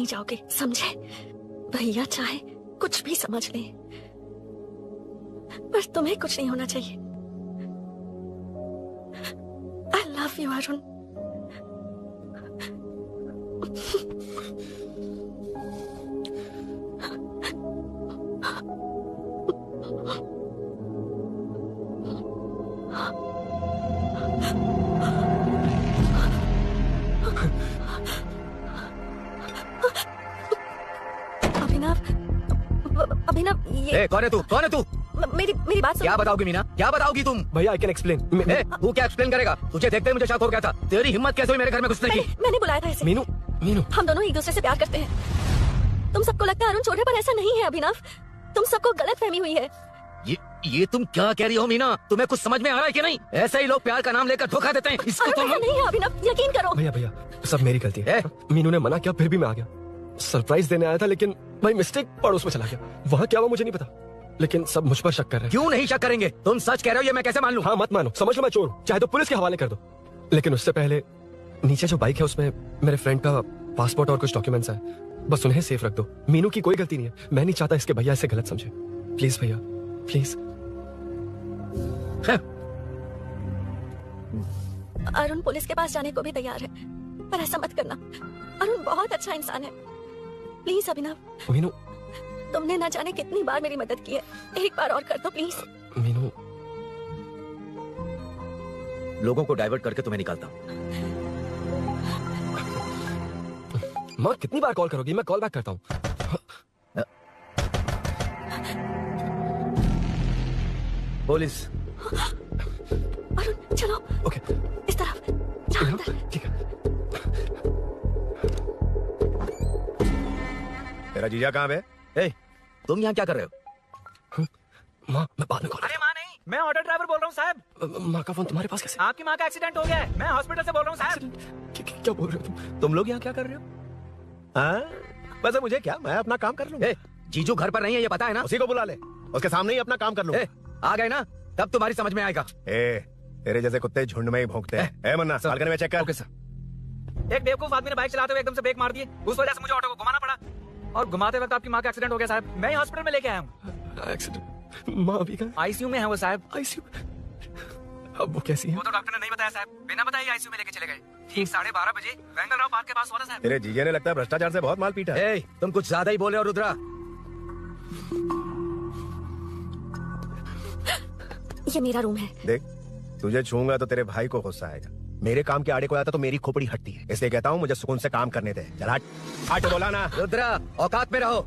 नहीं जाओगे, समझे? भैया चाहे कुछ भी समझ ले, पर तुम्हें कुछ नहीं होना चाहिए। I love you Arun. Abhinav, Abhinav, ये कौन है तू? कौन है तू? मेरी बात सुन। क्या बताओगी मीना? क्या बताओगी तुम? भैया आई कैन एक्सप्लेन। तू क्या एक्सप्लेन करेगा? तुझे देखते ही मुझे शक हो गया था। तेरी हिम्मत कैसे हुई मेरे घर में घुसने की? मैंने बुलाया था इसे। मीनू, मीनू, हम दोनों एक दूसरे से प्यार करते हैं। तुम सबको लगता है अरुण छोटे, पर ऐसा नहीं है अभिनव। तुम सबको गलत फहमी हुई है। ये तुम क्या कह रही हो मीना? तुम्हें कुछ समझ में आ रहा है कि नहीं? ऐसे ही लोग प्यार का नाम लेकर धोखा देते हैं। इसको अरुण तुम ऐसा नहीं है अभिनव, यकीन करो। भैया भैया सब मेरी गलती है। मीनू ने मना किया, फिर भी मैं आ गया। सरप्राइज देने आया था, लेकिन भाई मिस्टेक पड़ोस में चला गया। वहाँ क्या हुआ मुझे नहीं पता, लेकिन सब मुझ पर शक कर रहे हैं। क्यों नहीं शक करेंगे? तुम सच कह रहे हो, ये मैं कैसे मान लूं? हाँ मत मानो, समझ लो मैं चोर हूँ, चाहे तो पुलिस के हवाले कर दो। लेकिन उससे पहले नीचे जो बाइक है उसमें मेरे फ्रेंड का पासपोर्ट और कुछ डॉक्यूमेंट्स है, बस उन्हें सेफ रख दो। मीनू की कोई गलती नहीं है। मैं नहीं चाहता इसके भैया इसे गलत समझे। प्लीज भैया, प्लीज। अरुण पुलिस के पास जाने को भी तैयार है, पर ऐसा मत करना। अरुण बहुत अच्छा इंसान है। प्लीज अभिनव। मीनू, तुमने न जाने कितनी बार मेरी मदद की है, एक बार और कर दो प्लीज। मीनू, लोगों को डाइवर्ट करके तुम्हें निकालता हूँ। माँ कितनी बार कॉल करोगी? मैं कॉल बैक करता हूँ। पुलिस। अरुण चलो। ओके, इस तरफ जाओ अंदर। ठीक है। तेरा जीजा कहाँ है? तुम यहाँ क्या कर रहे हो? माँ मैं बाद में कॉल। अरे माँ नहीं, मैं ऑटो ड्राइवर बोल रहा हूँ साहब। माँ का फोन तुम्हारे पास कैसे? आपकी माँ का एक्सीडेंट हो गया है, मैं हॉस्पिटल से बोल रहा हूँ साहब। क्या बोल रहे हो तुम? तुम लोग यहाँ क्या कर रहे हो? हाँ, वैसे मुझे क्या, मैं अपना काम कर लूँ। जीजू घर पर नहीं है, ये पता है ना? उसी को बुला ले, उसके सामने ही अपना काम कर लूँ। आ गए ना, तब तुम्हारी समझ में आएगा। तेरे जैसे कुत्ते झुंड में ही भौंकते हैं। मन्ना, बालकनी में चेक कर। Okay sir. एक बेवकूफ आदमी ने बाइक चलाते हुए एकदम से ब्रेक मार दिए, उस वजह से मुझे ऑटो को घुमाना पड़ा और घुमाते वक्त आपकी माँ का एक्सीडेंट हो गया साहब। मैं ही हॉस्पिटल में लेके आया हूँ। एक्सीडेंट? माँ अभी कहाँ? आईसीयू में है वो साहब। आईसीयू? अब वो कैसी है? वो तो डॉक्टर ने नहीं बताया साहब, बिना बताए आईसीयू में लेके चले गए। ठीक 12:30 बजे वेंगलराव पार्क के पास हुआ था साहब। तेरे जीजे ने लगता है भ्रष्टाचार से बहुत माल पीटा है। तुम कुछ ज्यादा ही बोले हो रुद्रा। ये मेरा रूम है। देख, तुझे छूंगा तो तेरे भाई को गुस्सा आएगा। मेरे काम के आड़े को आता तो मेरी खोपड़ी हटती है, इसलिए कहता हूँ मुझे सुकून से काम करने दे। चल हट, हट बोला ना। रुद्रा औकात में रहो।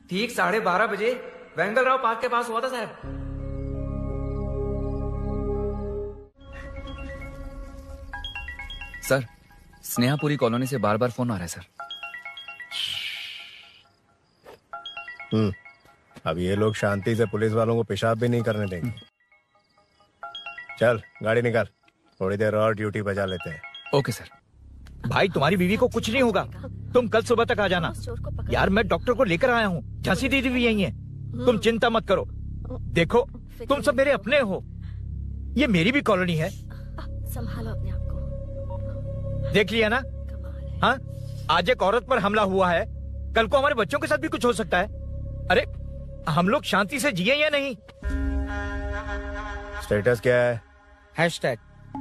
ठीक 12:30 बजे वेंगल राव पार्क के पास हुआ था साहब। सर, स्नेहापुरी कॉलोनी से बार बार फोन आ रहा है सर। अब ये लोग शांति से पुलिस वालों को पेशाब भी नहीं करने देंगे। चल गाड़ी निकाल, थोड़ी देर और ड्यूटी बजा लेते हैं। Okay sir. भाई तुम्हारी बीवी को कुछ नहीं होगा, तुम कल सुबह तक आ जाना। यार मैं डॉक्टर को लेकर आया हूँ, झांसी दीदी भी यही है, तुम चिंता मत करो। देखो तुम सब मेरे अपने हो, ये मेरी भी कॉलोनी है। संभालो अपने आप को। देख लिया ना? कमाल है। हाँ, आज एक औरत पर हमला हुआ है, कल को हमारे बच्चों के साथ भी कुछ हो सकता है। अरे हम लोग शांति से जिए या नहीं? स्टेटस क्या है? हैशटैग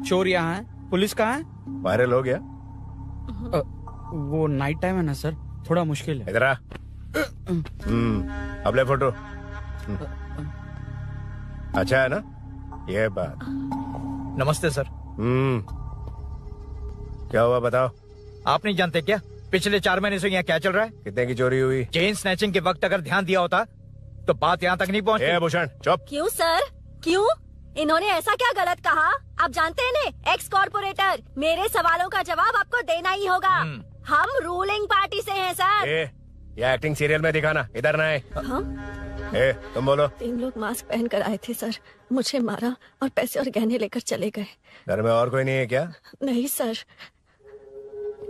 चोर यहाँ है, पुलिस कहाँ है? वायरल हो गया? वो नाइट टाइम है ना सर, थोड़ा मुश्किल है। इधर आ। अब ले फोटो। अच्छा है ना ये बात? नमस्ते सर। क्या हुआ बताओ? आप नहीं जानते क्या पिछले 4 महीने से यहाँ क्या चल रहा है? कितने की चोरी हुई? चेन स्नैचिंग के वक्त अगर ध्यान दिया होता तो बात यहाँ तक नहीं पहुँचती। भूषण चुप। क्यों सर, क्यों? इन्होंने ऐसा क्या गलत कहा? आप जानते हैं ना, एक्स कॉर्पोरेटर, मेरे सवालों का जवाब आपको देना ही होगा। हम रूलिंग पार्टी से हैं सर। ये एक्टिंग सीरियल में दिखाना, इधर ना आए। तुम बोलो। 3 लोग मास्क पहन कर आए थे सर, मुझे मारा और पैसे और गहने लेकर चले गए। घर में और कोई नहीं है क्या? नहीं सर।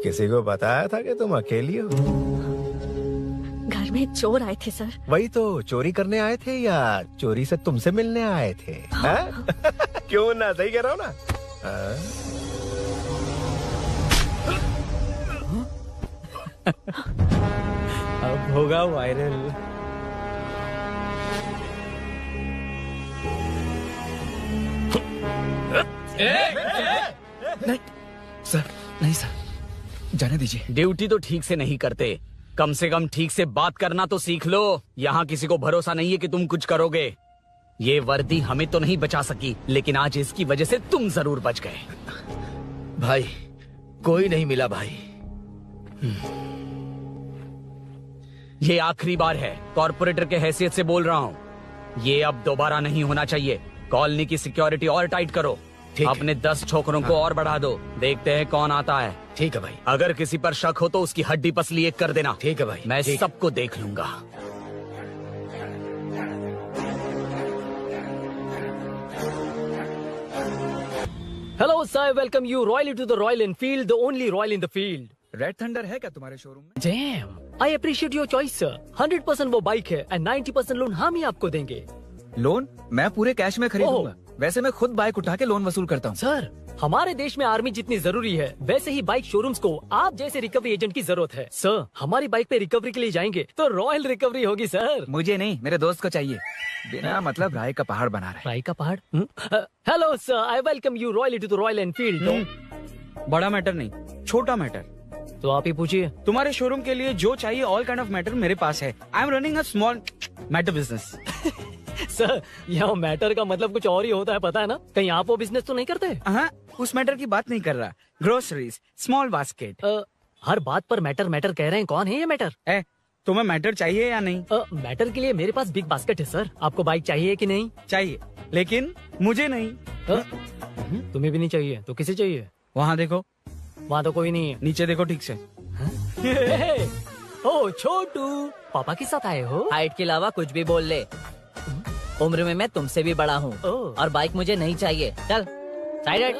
किसी को बताया था कि तुम अकेली हो? घर में चोर आए थे सर। वही तो, चोरी करने आए थे या चोरी से तुमसे मिलने आए थे? हाँ? क्यों ना, सही कह रहा हूँ ना? अब होगा वायरल। सर नहीं सर, जाने दीजिए। ड्यूटी तो ठीक से नहीं करते, कम से कम ठीक से बात करना तो सीख लो। यहाँ किसी को भरोसा नहीं है कि तुम कुछ करोगे। ये वर्दी हमें तो नहीं बचा सकी, लेकिन आज इसकी वजह से तुम जरूर बच गए। भाई कोई नहीं मिला भाई। ये आखिरी बार है, कॉर्पोरेटर के हैसियत से बोल रहा हूँ। ये अब दोबारा नहीं होना चाहिए। कॉलोनी की सिक्योरिटी और टाइट करो, अपने 10 छोकरों को और बढ़ा दो। देखते हैं कौन आता है। ठीक है भाई। अगर किसी पर शक हो तो उसकी हड्डी पसली एक कर देना। ठीक है भाई। मैं ठीक। सबको देख लूंगा। Hello, sir. Welcome you royally to the Royal Enfield, the only Royal in the field. Red thunder है क्या तुम्हारे शोरूम में? Damn, I appreciate your choice, sir. 100% वो बाइक है and 90% लोन हम ही आपको देंगे। लोन मैं पूरे कैश में खरीदूंगा। वैसे मैं खुद बाइक उठा के लोन वसूल करता हूँ। सर, हमारे देश में आर्मी जितनी जरूरी है, वैसे ही बाइक शोरूम्स को आप जैसे रिकवरी एजेंट की जरूरत है। सर, हमारी बाइक पे रिकवरी के लिए जाएंगे तो रॉयल रिकवरी होगी सर। मुझे नहीं, मेरे दोस्त को चाहिए। बिना मतलब राय का पहाड़ बना रहा है। राय का पहाड़? Hello sir, I welcome you royally to the Royal Enfield. बड़ा मैटर नहीं, छोटा मैटर। तो आप ही पूछिए। तुम्हारे शोरूम के लिए जो चाहिए ऑल काइंड ऑफ मैटर मेरे पास है। I am running a small matter business. Sir, यहाँ मैटर का मतलब कुछ और ही होता है, पता है ना? कहीं आप वो बिजनेस तो नहीं करते? हाँ, उस मैटर की बात नहीं कर रहा। Groceries, small basket. हर बात पर मैटर मैटर कह रहे हैं, कौन है ये मैटर? तुम्हें मैटर चाहिए या नहीं? मैटर के लिए मेरे पास बिग बास्केट है सर। आपको बाइक चाहिए कि नहीं? चाहिए, लेकिन मुझे नहीं। तुम्हें भी नहीं चाहिए तो किसे चाहिए? वहाँ देखो। वहाँ तो कोई नहीं है। नीचे देखो ठीक से। ओ छोटू, पापा के साथ आए हो? हाइट के अलावा कुछ भी बोल ले। उम्र में मैं तुमसे भी बड़ा हूँ और बाइक मुझे नहीं चाहिए। चल साइड।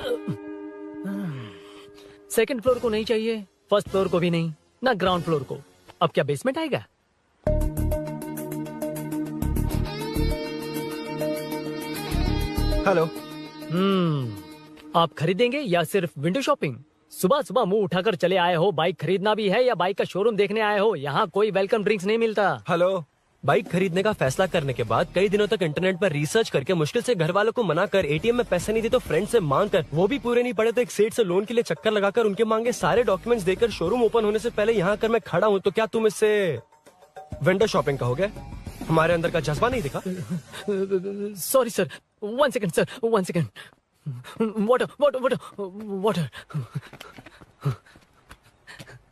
सेकंड फ्लोर को नहीं चाहिए, फर्स्ट फ्लोर को भी नहीं, ना ग्राउंड फ्लोर को। अब क्या बेसमेंट आएगा? हेलो। आप खरीदेंगे या सिर्फ विंडो शॉपिंग? सुबह सुबह मुंह उठाकर चले आए हो। बाइक खरीदना भी है या बाइक का शोरूम देखने आए हो? यहाँ कोई वेलकम ड्रिंक्स नहीं मिलता। हेलो। बाइक खरीदने का फैसला करने के बाद कई दिनों तक इंटरनेट पर रिसर्च करके मुश्किल से घर वालों को मना कर, एटीएम में पैसे नहीं दी तो फ्रेंड से मांग कर, वो भी पूरे नहीं पड़े तो एक सेठ से लोन के लिए चक्कर लगाकर उनके मांगे सारे डॉक्यूमेंट्स देकर शोरूम ओपन होने से पहले यहाँ कर मैं खड़ा हूँ, तो क्या तुम इससे विंडो शॉपिंग कहोगे? हमारे अंदर का जज्बा नहीं दिखा? Sorry sir, 1 second sir, 1 second. Water water water water.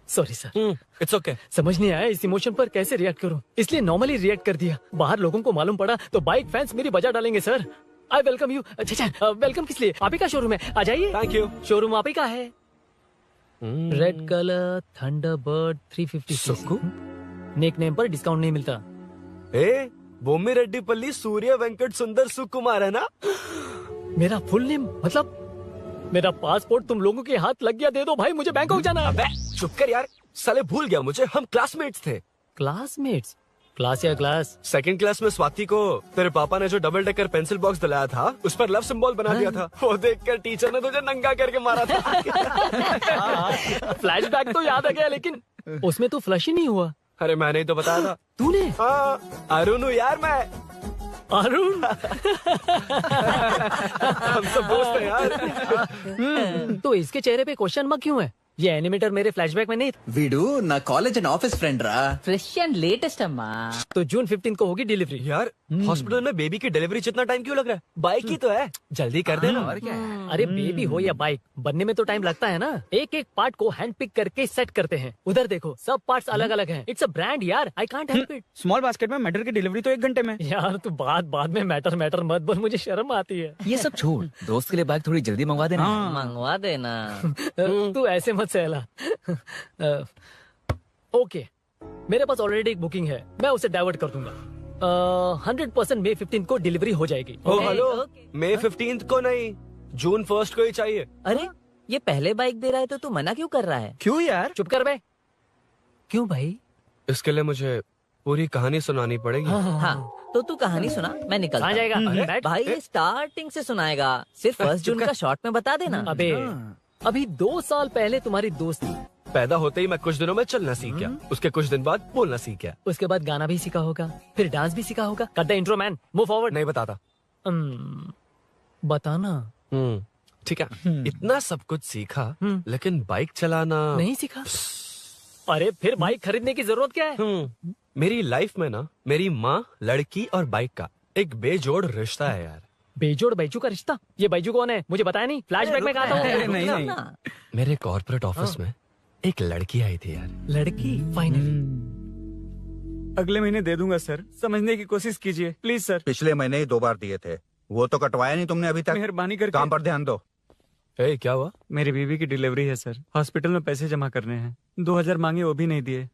Sorry sir. It's okay. समझ नहीं आया इस इमोशन पर कैसे रिएक्ट करूं, इसलिए नॉर्मली रिएक्ट कर दिया। बाहर लोगों को मालूम पड़ा तो बाइक फैंस मेरी बजा डालेंगे सर। I welcome you. अच्छा, वेलकम किस लिए? आप ही का शोरूम है, आ जाइए। Thank you. शोरूम आप ही का है। Red colour Thunderbird 350। Sukku? Nickname पर डिस्काउंट नहीं मिलता। बोम्मी रेड्डीपल्ली सूर्य वेंकट सुंदर सुकुमार है ना? मेरा फुल नेम मतलब? मेरा पासपोर्ट तुम लोगों के हाथ लग गया, दे दो भाई, मुझे बैंकॉक जाना है। अबे चुप कर यार, साले भूल गया मुझे, हम क्लासमेट्स थे। क्लासमेट्स? क्लास या क्लास? सेकंड क्लास में स्वाति को तेरे पापा ने जो डबल डेकर पेंसिल बॉक्स दिलाया था उस पर लव सिंबल बना दिया था। वो देखकर टीचर ने तुझे नंगा करके मारा था। फ्लैशबैक तो याद आ गया, लेकिन उसमें तो फ्लश ही नहीं हुआ। अरे मैंने ही तो बताया था। तूने? हाँ, अरुण हूँ यार मैं। अरुण? हम सब दोस्त हैं यार। तो इसके चेहरे पे क्वेश्चन मार्क क्यों है? ये एनिमेटर मेरे फ्लैशबैक में नहीं। వీడు నా కాలేజ్ అండ్ ఆఫీస్ ఫ్రెండ్ రా. फ्रेश एंड लेटेस्ट अम्मा। तो जून 15 को होगी डिलीवरी। यार हॉस्पिटल में बेबी की डिलीवरी जितना टाइम क्यों लग रहा है? बाइक ही तो है, जल्दी कर देना। और क्या है? अरे बेबी हो या बाइक, बनने में तो टाइम लगता है ना। एक एक पार्ट को हैंड पिक करके सेट करते हैं। उधर देखो, सब पार्ट्स अलग अलग हैं। इट्स अ ब्रांड यार, I can't help it. Small basket में मैटर की डिलीवरी तो 1 घंटे में। यार तू बाद में मैटर मत बोल, मुझे शर्म आती है। ये सब छोड़, दोस्त के लिए बाइक थोड़ी जल्दी मंगवा देना। मंगवा देना। तू ऐसे मत सहला। ओके, मेरे पास ऑलरेडी एक बुकिंग है, मैं उसे डाइवर्ट कर दूंगा। 100% May 15 को डिलीवरी हो जाएगी। हेलो, May 15 को नहीं, June 1 को ही चाहिए। अरे ये पहले बाइक दे रहा है तो तू मना क्यों कर रहा है? क्यों यार? चुप कर बे। क्यों भाई? इसके लिए मुझे पूरी कहानी सुनानी पड़ेगी। हाँ, तो तू कहानी सुना, मैं निकलता हूँ। जाएगा? भाई ये स्टार्टिंग से सुनाएगा, सिर्फ 1 जून का शॉर्ट में बता देना। अबे अभी 2 साल पहले तुम्हारी दोस्ती। पैदा होते ही मैं कुछ दिनों में चलना सीख गया, उसके कुछ दिन बाद बोलना सीख गया, उसके बाद गाना भी सीखा होगा, फिर डांस भी सीखा होगा। Cut the intro man, move forward. नहीं बताता। बताना। ठीक है। इतना सब कुछ सीखा, लेकिन बाइक चलाना नहीं सीखा। अरे फिर बाइक खरीदने की जरूरत क्या है? मेरी लाइफ में ना, मेरी माँ, लड़की और बाइक का एक बेजोड़ रिश्ता है यार। बेजोड़ बैजू का रिश्ता? ये बैजू कौन है, मुझे बताया नहीं। फ्लैशबैक में कहा था वो। नहीं। मेरे कॉर्पोरेट ऑफिस में एक लड़की आई थी यार। लड़की? फाइनली अगले महीने दे दूंगा सर, समझने की कोशिश कीजिए प्लीज सर। पिछले महीने ही 2 बार दिए थे, वो तो कटवाया नहीं तुमने अभी तक। मेहरबानी करके काम पर ध्यान दो। क्या हुआ? मेरी बीवी की डिलीवरी है सर, हॉस्पिटल में पैसे जमा करने हैं। 2000 मांगे, वो भी नहीं दिए।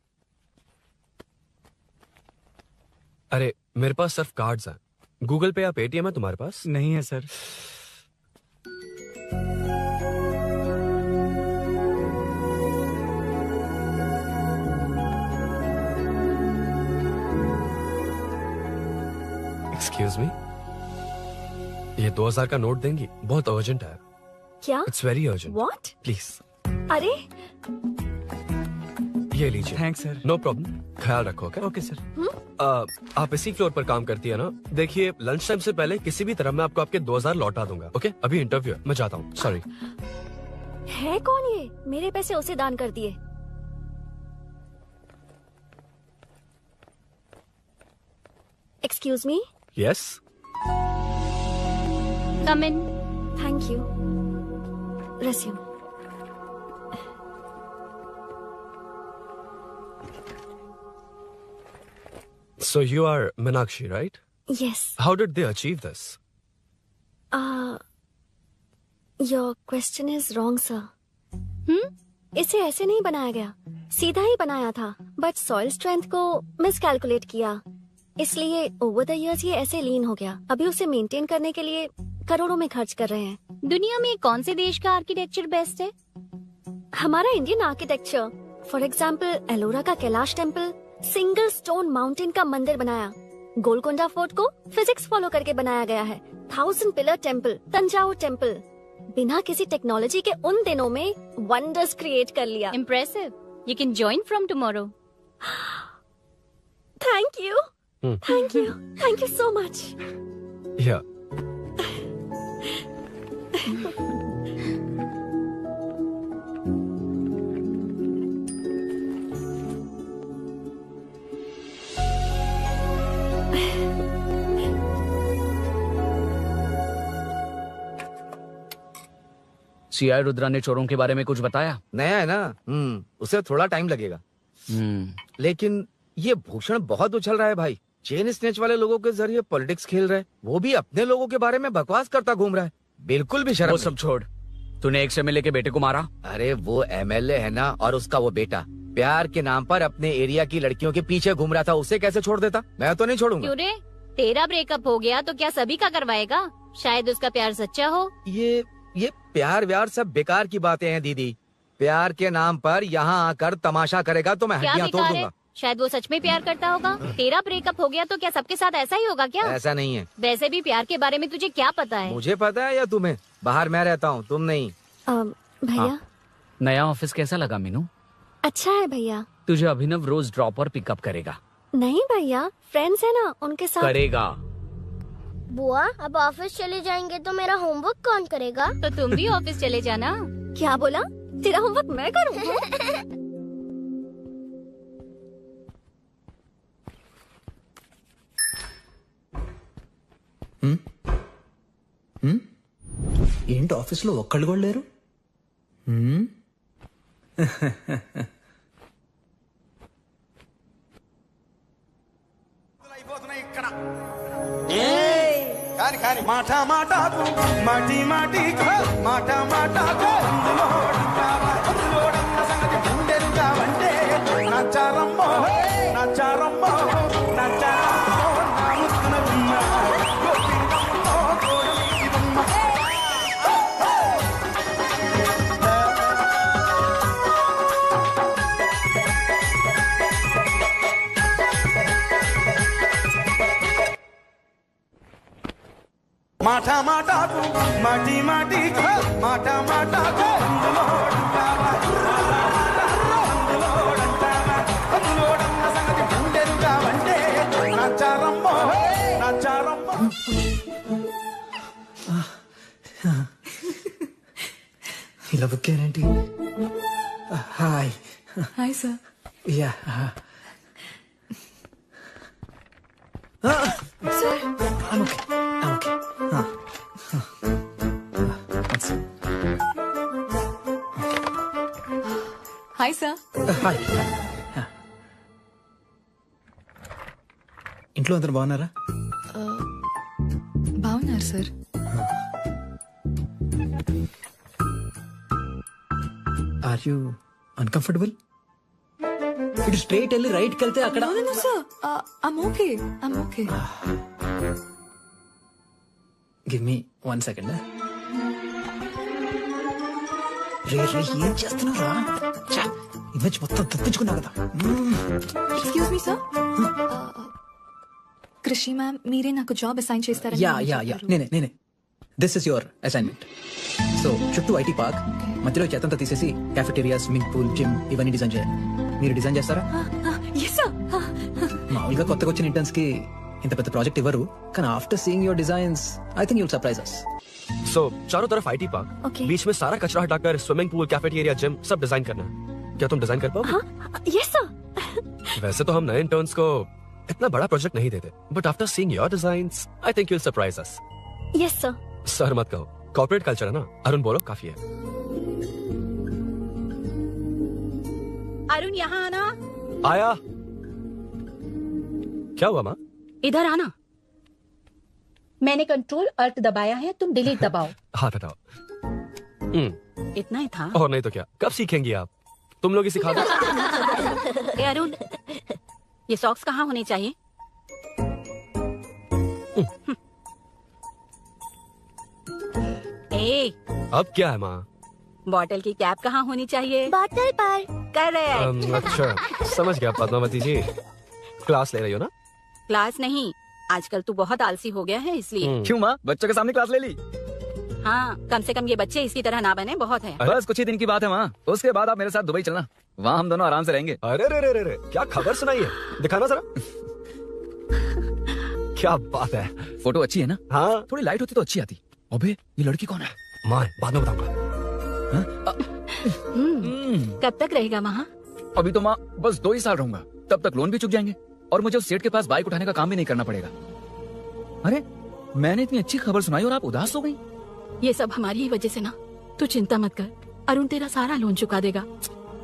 अरे मेरे पास सिर्फ कार्ड्स हैं। गूगल पे या पेटीएम है तुम्हारे पास? नहीं है सर। एक्सक्यूज मी, ये 2000 का नोट देंगी? बहुत अर्जेंट है। क्या? It's very urgent. What? Please. अरे ये लीजिए। Thanks sir. नो प्रॉब्लम, ख्याल रखो। Okay sir. आप इसी फ्लोर पर काम करती है ना? देखिए लंच टाइम से पहले किसी भी तरह मैं आपको आपके 2000 लौटा दूंगा। ओके, अभी इंटरव्यू है, मैं जाता हूँ। सॉरी। है कौन ये? मेरे पैसे उसे दान कर दिए। Excuse me. Yes. Come in. Thank you. Resume. So you are Meenakshi, right? Yes. How did they achieve this? Your question is wrong, sir. इसे ऐसे नहीं बनाया गया, सीधा ही बनाया था, बट सॉइल स्ट्रेंथ को मिसकैलकुलेट किया, इसलिए ओवर द इयर्स ये ऐसे लीन हो गया। अभी उसे मेंटेन करने के लिए करोड़ों में खर्च कर रहे हैं। दुनिया में कौन से देश का आर्किटेक्चर बेस्ट है? हमारा Indian architecture for example Ellora का Kailash temple single stone mountain का मंदिर बनाया। गोलकोंडा फोर्ट को फिजिक्स फॉलो करके बनाया गया है। 1000 पिलर टेम्पल, तंजावुर टेम्पल, बिना किसी टेक्नोलॉजी के उन दिनों में वंडर्स क्रिएट कर लिया। Impressive. You can join from tomorrow. Thank you. Thank you. Thank you so much. Yeah. CI Rudra ने चोरों के बारे में कुछ बताया? नया है ना, उसे थोड़ा टाइम लगेगा। लेकिन ये भूषण बहुत उछल रहा है भाई। चेन स्नेच वाले लोगों के जरिए पॉलिटिक्स खेल रहा है, वो भी अपने लोगों के बारे में बकवास करता घूम रहा है। बिल्कुल भी शर्म वो सब छोड़, तूने एक एमएलए के बेटे को मारा? अरे वो एमएलए है ना, और उसका वो बेटा प्यार के नाम पर अपने एरिया की लड़कियों के पीछे घूम रहा था, उसे कैसे छोड़ देता? मैं तो नहीं छोड़ूंगा। क्यों रे? तेरा ब्रेकअप हो गया तो क्या सभी का करवाएगा? शायद उसका प्यार सच्चा हो। ये प्यार व्यार सब बेकार की बातें हैं दीदी। प्यार के नाम पर यहाँ आकर तमाशा करेगा तो मैं हड्डियाँ तोड़ दूंगा। शायद वो सच में प्यार करता होगा। तेरा ब्रेकअप हो गया तो क्या सबके साथ ऐसा ही होगा क्या? ऐसा नहीं है। वैसे भी प्यार के बारे में तुझे क्या पता है? मुझे पता है या तुम्हें? बाहर मैं रहता हूँ, तुम नहीं। भैया नया ऑफिस कैसा लगा मीनू? अच्छा है भैया। तुझे अभिनव रोज ड्रॉप और पिकअप करेगा? नहीं भैया, फ्रेंड्स है ना, उनके साथ करेगा। बुआ अब ऑफिस चले जाएंगे तो मेरा होमवर्क कौन करेगा? तो तुम भी ऑफिस चले जाना। क्या बोला? तेरा होमवर्क मैं करूँ? ఏంటి ఆఫీస్లో ఒక్కళ్ళు కూడా లేరు? మాట మాటకు మాటి మాటికి మాట మాటకు అందులోడన్న సంగతి గుండెలుగా అంటే నచ్చారమ్మో నచ్చారమ్మో నచ్చారమ్మో నా ముక్కున గుమ్మ గోపిందమ్మో గోడమ్మ మాట మాటకు మాటి మాటికి మాట మాటకు అందులోడన్న సంగతి గుండెలుగా అంటే నచ్చారమ్మో నచ్చారమ్మో. ఇలా బుక్ ఏంటి? Hi hi sir. Yeah sir okay. Hi sir. Hi. ఇంట్లో అందరు బాగున్నారా? బాగున్నారు సార్. Are you uncomfortable? ఇటు స్ట్రైట్ వెళ్ళి రైట్కి వెళ్తే అక్కడ. Sir I'm okay. Give me 1 second. రే ఏం చేస్తున్నారా? ఇమేజ్ మొత్తం తప్పించుకున్నా కదా. Excuse me sir. Krishi ma'am మీరే నాకు జాబ్ అసైన్ చేస్తారని యా నేనే. This is your assignment. So చుట్టూ ఐటీ పార్క్, మధ్యలో చెత్తంతా తీసేసి క్యాఫెటేరియా, స్విమ్మింగ్ పూల్, జిమ్ ఇవన్నీ డిజైన్ చేయాలి. మీరు డిజైన్ చేస్తారా? మామూలుగా కొత్తగా వచ్చిన ఇంటర్న్స్ కి ఇంత పెద్ద ప్రాజెక్ట్ ఇవ్వరు, కానీ after seeing your designs I think you'll surprise us. So चारों तरफ आईटी पार्क, बीच में सारा कचरा हटाकर स्विमिंग पूल, कैफेटेरिया, जिम सब डिजाइन करना है. क्या तुम डिजाइन कर पाओगे? Yes sir. वैसे तो हम नए इंटर्न्स को इतना बड़ा प्रोजेक्ट नहीं देते, but after seeing your designs I think you'll surprise us. Yes sir. Sir मत कहो, कॉर्पोरेट कल्चर है ना. अरुण बोलो, काफी है. अरुण यहाँ आना. आया. क्या हुआ माँ? इधर आना. मैंने कंट्रोल अल्ट दबाया है, तुम डिलीट दबाओ. हाथ हटाओ. इतना ही था. और नहीं तो क्या, कब सीखेंगी आप? तुम लोग ही सिखा दो. ए अरुण, ये सॉक्स कहाँ होने चाहिए? ए अब क्या है माँ? बॉटल की कैप कहाँ होनी चाहिए? बॉटल पर. कर रहे हैं? अच्छा, समझ गया पद्मावती जी। क्लास ले रही हो ना? क्लास नहीं, आजकल तू बहुत आलसी हो गया है इसलिए। क्यों माँ, बच्चों के सामने क्लास ले ली? हाँ, कम से कम ये बच्चे इसकी तरह ना बने, बहुत है। बस कुछ ही दिन की बात है माँ, उसके बाद आप मेरे साथ दुबई चलना, वहाँ हम दोनों आराम से रहेंगे। अरे रे रे रे, क्या खबर सुनाई है, दिखाना जरा। क्या बात है। फोटो अच्छी है ना? हाँ। थोड़ी लाइट होती तो अच्छी आती। अबे ये लड़की कौन है? माँ, बाद में बताऊंगा। कब तक रहेगा वहाँ? अभी तो माँ बस 2 ही साल रहूंगा, तब तक लोन भी चुक जाएंगे और मुझे उस सेठ के पास बाइक उठाने का काम भी नहीं करना पड़ेगा। अरे मैंने इतनी अच्छी खबर सुनाई और आप उदास हो गई। ये सब हमारी ही वजह से ना, तू चिंता मत कर, अरुण तेरा सारा लोन चुका देगा।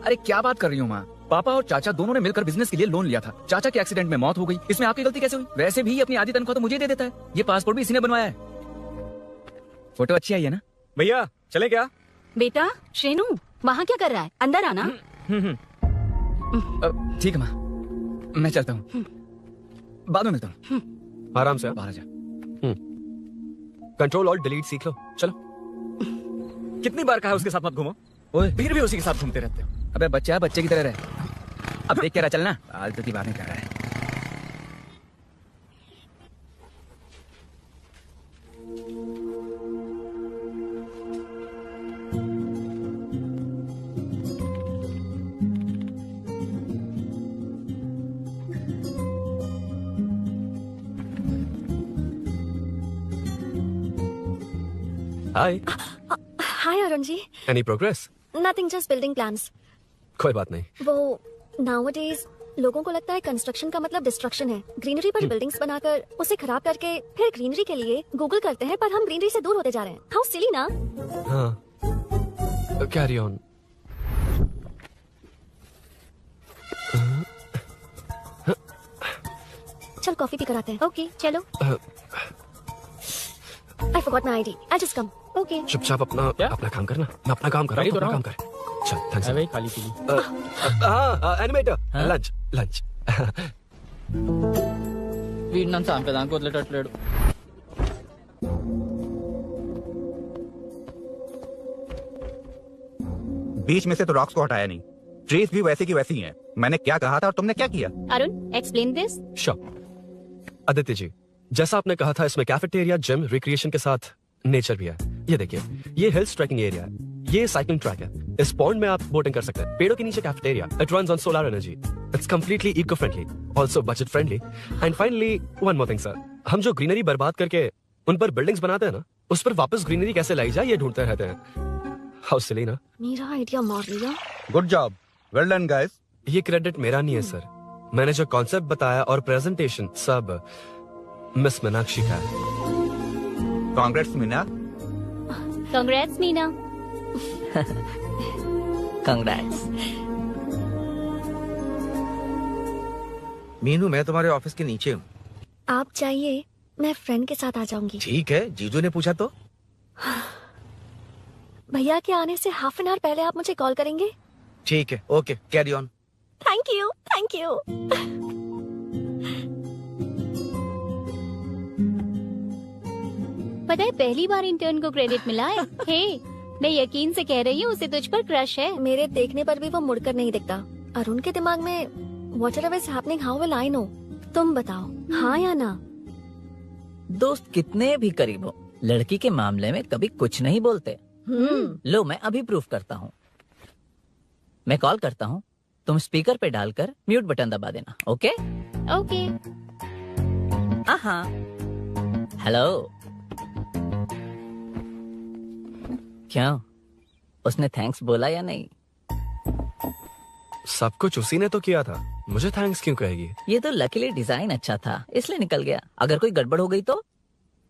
अरे क्या बात कर रही हो माँ, पापा और चाचा दोनों ने मिलकर बिजनेस के लिए लोन लिया था। चाचा के एक्सीडेंट में मौत हो गई, इसमें आपकी गलती कैसे हुई? वैसे भी अपनी आधी तनख्वाह तो मुझे दे देता है। ये पासपोर्ट भी इसी ने बनवाया है। फोटो अच्छी आई है ना? भैया चले क्या? बेटा श्रेनू, वहाँ क्या कर रहा है? अंदर आना। ठीक है माँ, मैं चलता हूँ, बाद में मिलता हूँ। आराम से बाहर जा। कंट्रोल और डिलीट सीख लो, चलो। कितनी बार कहा है उसके साथ मत घूमो, फिर भी उसी के साथ घूमते रहते हो। अबे बच्चा बच्चे की तरह रहे, अब देख क्या रहा, चलना, फालतू की बातें कर रहा है। Hi. Hi Arun ji. Any progress? Nothing, just building plans. कोई बात नहीं। वो नाउअडेज लोगों को लगता है कंस्ट्रक्शन का मतलब डिस्ट्रक्शन है। ग्रीनरी पर बिल्डिंग्स बनाकर उसे खराब करके फिर ग्रीनरी के लिए गूगल करते हैं, पर हम ग्रीनरी से दूर होते जा रहे हैं। हाउ सिली ना। हाँ, कैरी ऑन। चल कॉफी भी कराते हैं। ओके चलो। I forgot my ID. I'll just come. Okay. चुपचाप अपना काम करना। मैं अपना काम कर रहा हूँ, अपना काम कर। चल, थैंक्स। भाई खाली पीली। हाँ, एनिमेटर, लंच। వీడినంత చంపేదానికి వదిలేటట్లేడు. बीच में से तो रॉक्स को हटाया नहीं, ट्रीज भी वैसी की वैसी हैं। मैंने क्या कहा था और तुमने क्या किया? Arun, explain this. Sure. Aditya ji, जैसा आपने कहा था, इसमें कैफेटेरिया, जिम, रिक्रिएशन के साथ नेचर भी है। ये देखिए, ये हिल्स ट्रैकिंग एरिया है, ये साइकिलिंग ट्रैक है, इस पॉन्ड में आप बोटिंग कर सकते हैं, पेड़ों के नीचे cafeteria, it runs on solar energy, it's completely eco friendly, also budget friendly, and finally one more thing sir, हम जो ग्रीनरी बर्बाद करके उन पर बिल्डिंग्स बनाते हैं ना, उस पर वापस ग्रीनरी कैसे लाई जाए ये ढूंढते रहते हैं। हाउ सिली ना। मेरा आइडिया मार लिया। Good job, well done guys. ये क्रेडिट मेरा नहीं है सर, मैंने जो कॉन्सेप्ट बताया और प्रेजेंटेशन सब मिस मीनाक्षी का है। Congrats Meena. Congrats Meena. Congrats. Meenu, मैं तुम्हारे ऑफिस के नीचे हूँ। आप चाहिए, मैं फ्रेंड के साथ आ जाऊंगी। ठीक है, जीजू ने पूछा तो। भैया के आने से हाफ एन आवर पहले आप मुझे कॉल करेंगे? ठीक है, okay, carry on. Thank you, thank you. पता है पहली बार इंटर्न को क्रेडिट मिला है। हे, मैं यकीन से कह रही हूँ उसे तुझ पर क्रश है। मेरे देखने पर भी वो मुड़कर नहीं दिखता। अरुण के दिमाग में whatever is happening, how will I know? तुम बताओ, हाँ या ना? दोस्त कितने भी करीब हो, लड़की के मामले में कभी कुछ नहीं बोलते। लो मैं अभी प्रूफ करता हूँ। मैं कॉल करता हूँ, तुम स्पीकर पे डालकर म्यूट बटन दबा देना। Okay okay. हाँ। हेलो। क्यों, उसने थैंक्स बोला या नहीं? सब कुछ उसी ने तो किया था, मुझे थैंक्स क्यों कहेगी? ये तो लकीली डिजाइन अच्छा था इसलिए निकल गया, अगर कोई गड़बड़ हो गई तो?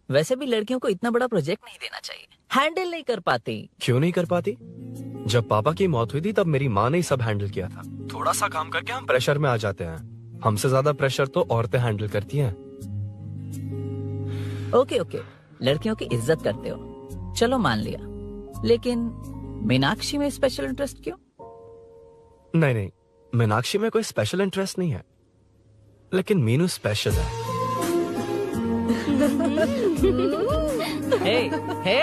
वैसे भी लड़कियों को इतना बड़ा प्रोजेक्ट नहीं देना चाहिए, हैंडल नहीं कर पाती। क्यों नहीं कर पाती? जब पापा की मौत हुई थी तब मेरी माँ ने ही सब हैंडल किया था। थोड़ा सा काम करके हम प्रेशर में आ जाते हैं, हमसे ज्यादा प्रेशर तो औरतें हैंडल करती हैं। ओके ओके, लड़कियों की इज्जत करते हो, चलो मान लिया, लेकिन मीनाक्षी में स्पेशल इंटरेस्ट क्यों? नहीं, मीनाक्षी में कोई स्पेशल इंटरेस्ट नहीं है, लेकिन मीनू स्पेशल है। Hey, hey.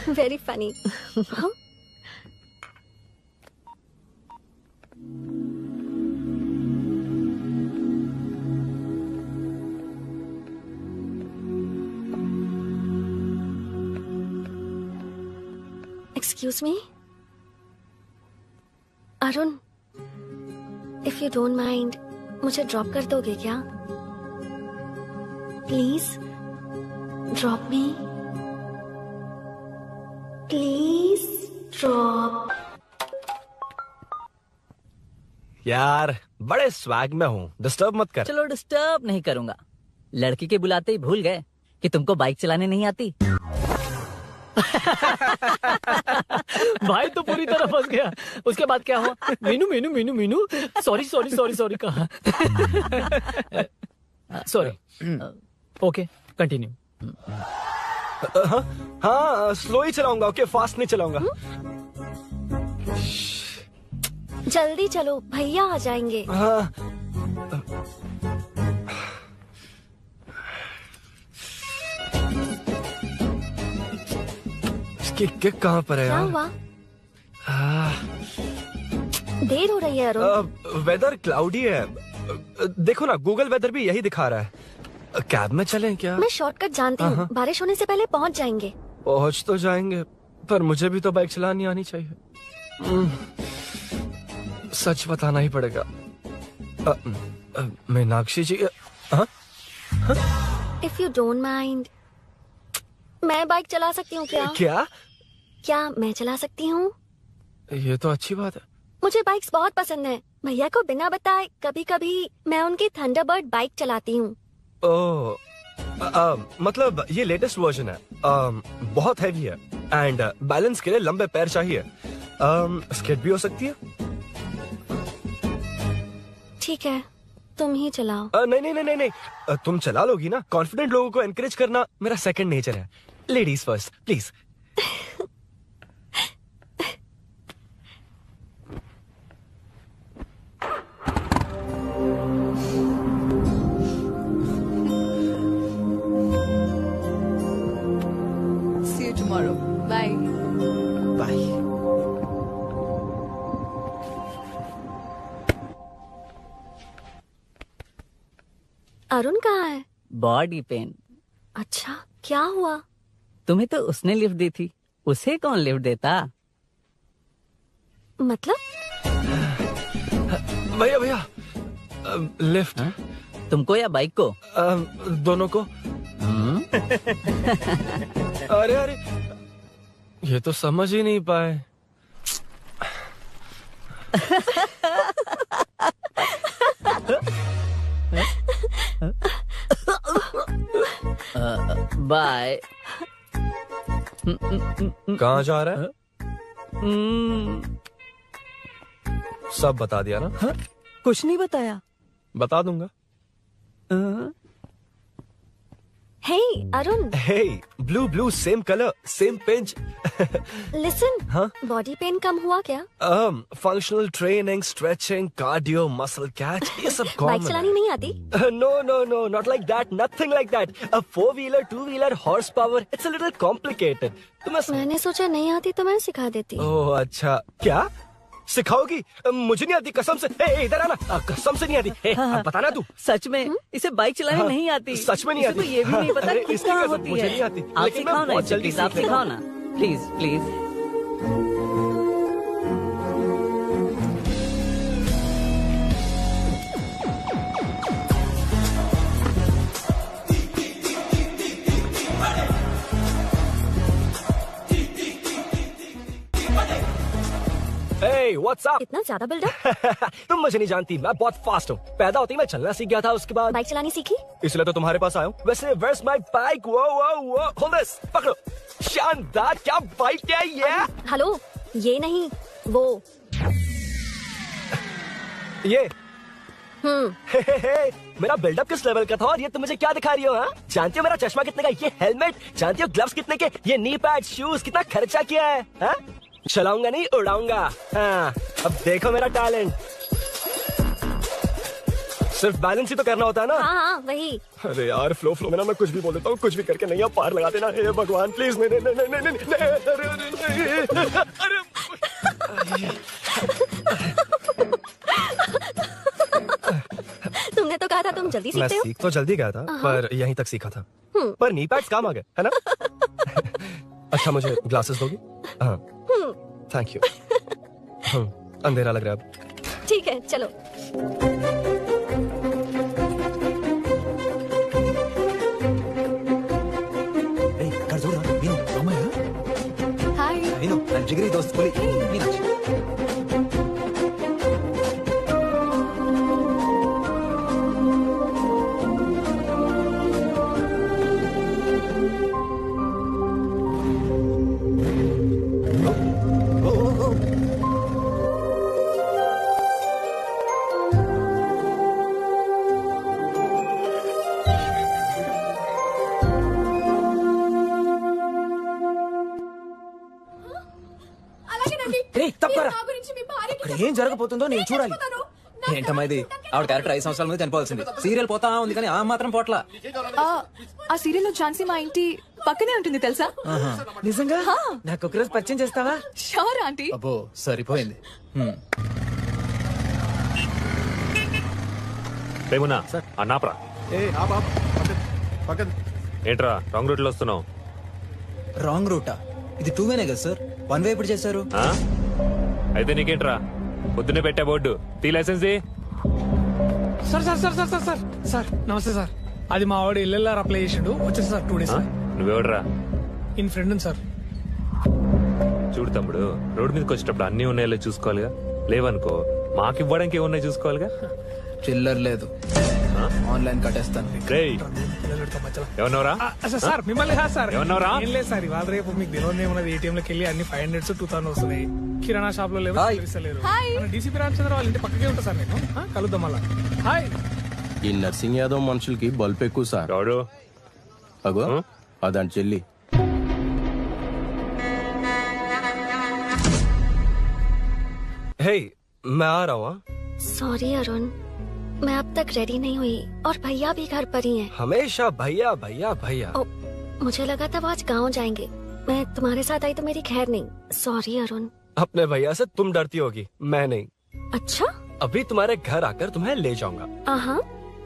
Very funny. Excuse me? Arun, if you don't mind, मुझे ड्रॉप कर दोगे क्या? Please drop me. Please drop. यार बड़े स्वैग में हूँ, डिस्टर्ब मत कर. चलो डिस्टर्ब नहीं करूंगा. लड़की के बुलाते ही भूल गए कि तुमको बाइक चलाने नहीं आती. भाई तो पूरी तरह फंस गया. उसके बाद क्या हुआ? Meenu Meenu Meenu Meenu sorry sorry sorry sorry कहा. सॉरी. Okay continue. हाँ स्लो ही चलाऊंगा. ओके फास्ट नहीं चलाऊंगा. जल्दी चलो, भैया आ जाएंगे. हाँ. इसकी किक कहाँ पर है क्या यार? हुआ? देर हो रही है अरुण. वेदर क्लाउडी है. देखो ना गूगल वेदर भी यही दिखा रहा है. कैब में चलें क्या? मैं शॉर्टकट जानती हूँ. बारिश होने से पहले पहुँच जाएंगे. पहुँच तो जाएंगे पर मुझे भी तो बाइक चलानी आनी चाहिए. सच बताना ही पड़ेगा. मीनाक्षी जी. इफ यू डोंट माइंड, मैं बाइक चला सकती हूँ क्या? क्या मैं चला सकती हूँ? ये तो अच्छी बात है. मुझे बाइक्स बहुत पसंद है. भैया को बिना बताए कभी कभी मैं उनकी थंडरबर्ड बाइक चलाती हूँ. ओह, मतलब ये लेटेस्ट वर्जन है. बहुत हैवी है एंड बैलेंस के लिए लंबे पैर चाहिए. स्केट भी हो सकती है. ठीक है, तुम ही चलाओ. नहीं नहीं नहीं नहीं, तुम चला लोगी ना. कॉन्फिडेंट लोगों को एनकरेज करना मेरा सेकंड नेचर है. Ladies first please. See you tomorrow. Bye. Bye. Arun कहाँ है? Body pain. अच्छा, क्या हुआ? तुम्हें तो उसने लिफ्ट दी थी, उसे कौन लिफ्ट देता? मतलब? भैया भैया लिफ्ट. तुमको या बाइक को? दोनों को. अरे अरे ये तो समझ ही नहीं पाए. बाय. कहाँ जा रहा है? सब बता दिया ना? कुछ नहीं बताया. बता दूंगा. Hey, Arun. Hey, blue, same color, same pinch. Listen. हाँ? बॉडी पेन कम हुआ क्या? Functional training, stretching, cardio, muscle catch, ये सब common बाइक चलानी नहीं आती? No, not like that, nothing like that. A 4-wheeler, 2-wheeler, horsepower, it's a little complicated. मैंने सोचा नहीं आती तो मैं सिखा देती. ओह अच्छा. क्या सिखाओगी? मुझे नहीं आती कसम से. इधर आना. कसम से नहीं आती. अब बताना तू. सच में इसे बाइक चलानी नहीं आती. सच में नहीं आती. तो ये भी नहीं पता कि कहाँ होती है. मुझे नहीं आती. आप लेकिन सिखाओ ना. बहुत जल्दी आप सिखाओ ना. Please please. Hey, what's up? इतना ज्यादा बिल्डअप? तुम मुझे नहीं जानती, मैं बहुत फास्ट हूँ. पैदा होती मैं चलना सीख गया था. उसके बाद बाइक चलानी सीखी? इसलिए तो तुम्हारे पास आया हूँ. वैसे where's my bike? वो hold this, पकड़ो. शानदार. क्या बाइक है ये? हेलो, ये नहीं वो. ये मेरा बिल्डअप किस लेवल का था और ये तुम मुझे क्या दिखा रही हो? हाँ, जानती हो मेरा चश्मा कितने का, ये हेलमेट, जानती हो ग्लव्स कितने के, ये नी पैड, शूज, कितना खर्चा किया है? हाँ? चलाऊंगा नहीं उड़ाऊंगा. हाँ, अब देखो मेरा टैलेंट. सिर्फ बैलेंस ही तो करना होता है ना। हाँ हाँ वही। अरे यार फ्लो में ना मैं कुछ भी बोल देता हूँ, कुछ भी करके नहीं, आप पार लगा देना। हे भगवान प्लीज। नहीं नहीं नहीं नहीं नहीं तुमने तो कहा था तुम जल्दी मैं सीखते हो। सीख तो जल्दी गया था पर यहीं तक सीखा था। पर नी पैड्स काम आ गए है ना। अच्छा मुझे ग्लासेस दोगी? हाँ थैंक यू। अंधेरा लग रहा है अब। ठीक है चलो। कर जोर ना मीनू मामा है। हाय मीनू ನನ್ನ जिगरी दोस्त बोली मीनाक्षी। అక్కడ ఏం జరగబోతుందో నేను చూడాలి. ఏంటమ్మా ఇది? ఆవిడ క్యారెక్టర్ 5 సంవత్సరాల ముందు చనిపోవాల్సింది. సీరియల్ పోతా ఉంది కానీ ఆ మాత్రం పోట్ల. ఆ సీరియల్ లో ఝాన్సీ మా ఇంటి పక్కనే ఉంటుంది తెలుసా? నిజంగా? నాకు ఒక రోజు పరిచయం చేస్తావా? Sure aunty. అబ్బో సరిపోయింది. రేమునా అన్నాప్రా. ఏంట్రా రాంగ్ రూట్ లో వస్తున్నావు? రాంగ్ రూటా? ఇది 2 వేనే కదా సార్, 1 వే ఎప్పుడు చేశారు? అయితే నీకేంట్రా పొద్దునే పెట్టే బోర్డు తీ లైసెన్స్ ది. Sir sir sir sir sir sir sir నమస్తే సార్. అది మా వాడు ఎల్ఎల్ఆర్ అప్లై చేసిండు వచ్చేసి సార్ 2 డేస్. నువ్వెవడరా? ఇన్ ఫ్రెండ్ సార్. చూడు తమ్ముడు, రోడ్డు మీదకి వచ్చేటప్పుడు అన్ని ఉన్నాయో చూసుకోవాలిగా. లేవనుకో మాకు ఇవ్వడానికి ఏమున్నాయి చూసుకోవాలిగా. చిల్లర లేదు, ఆన్లైన్ కట్టేస్తాను. ఏమన్నారా సార్? మిమ్మల్ని కాదు సార్. ఏమన్నారా? ఏం లేదు సార్, ఇవాళ రేపు మీకు తెలియదు ఏమన్నది. ఏటీఎం లోకి వెళ్ళి అన్ని 500 2000 వస్తున్నాయి. కిరాణా షాప్ లో లేవు, డీసీపీ రామచంద్ర వాళ్ళ ఇంటి పక్కకే ఉంటా సార్. నేను కలుద్దాం మళ్ళా. హాయ్. ఈ నర్సింగ్ యాదవ్ మనుషులకి బల్బ్ ఎక్కువ సార్. అగో అదండి చెల్లి. हे मैं आ रहा हूँ। सॉरी अरुण, मैं अब तक रेडी नहीं हुई और भैया भी घर पर ही हैं। हमेशा भैया भैया भैया। मुझे लगा था वो आज गाँव जाएंगे, मैं तुम्हारे साथ आई तो मेरी खैर नहीं। सॉरी अरुण। अपने भैया से तुम डरती होगी, मैं नहीं। अच्छा? अभी तुम्हारे घर आकर तुम्हें ले जाऊंगा। हाँ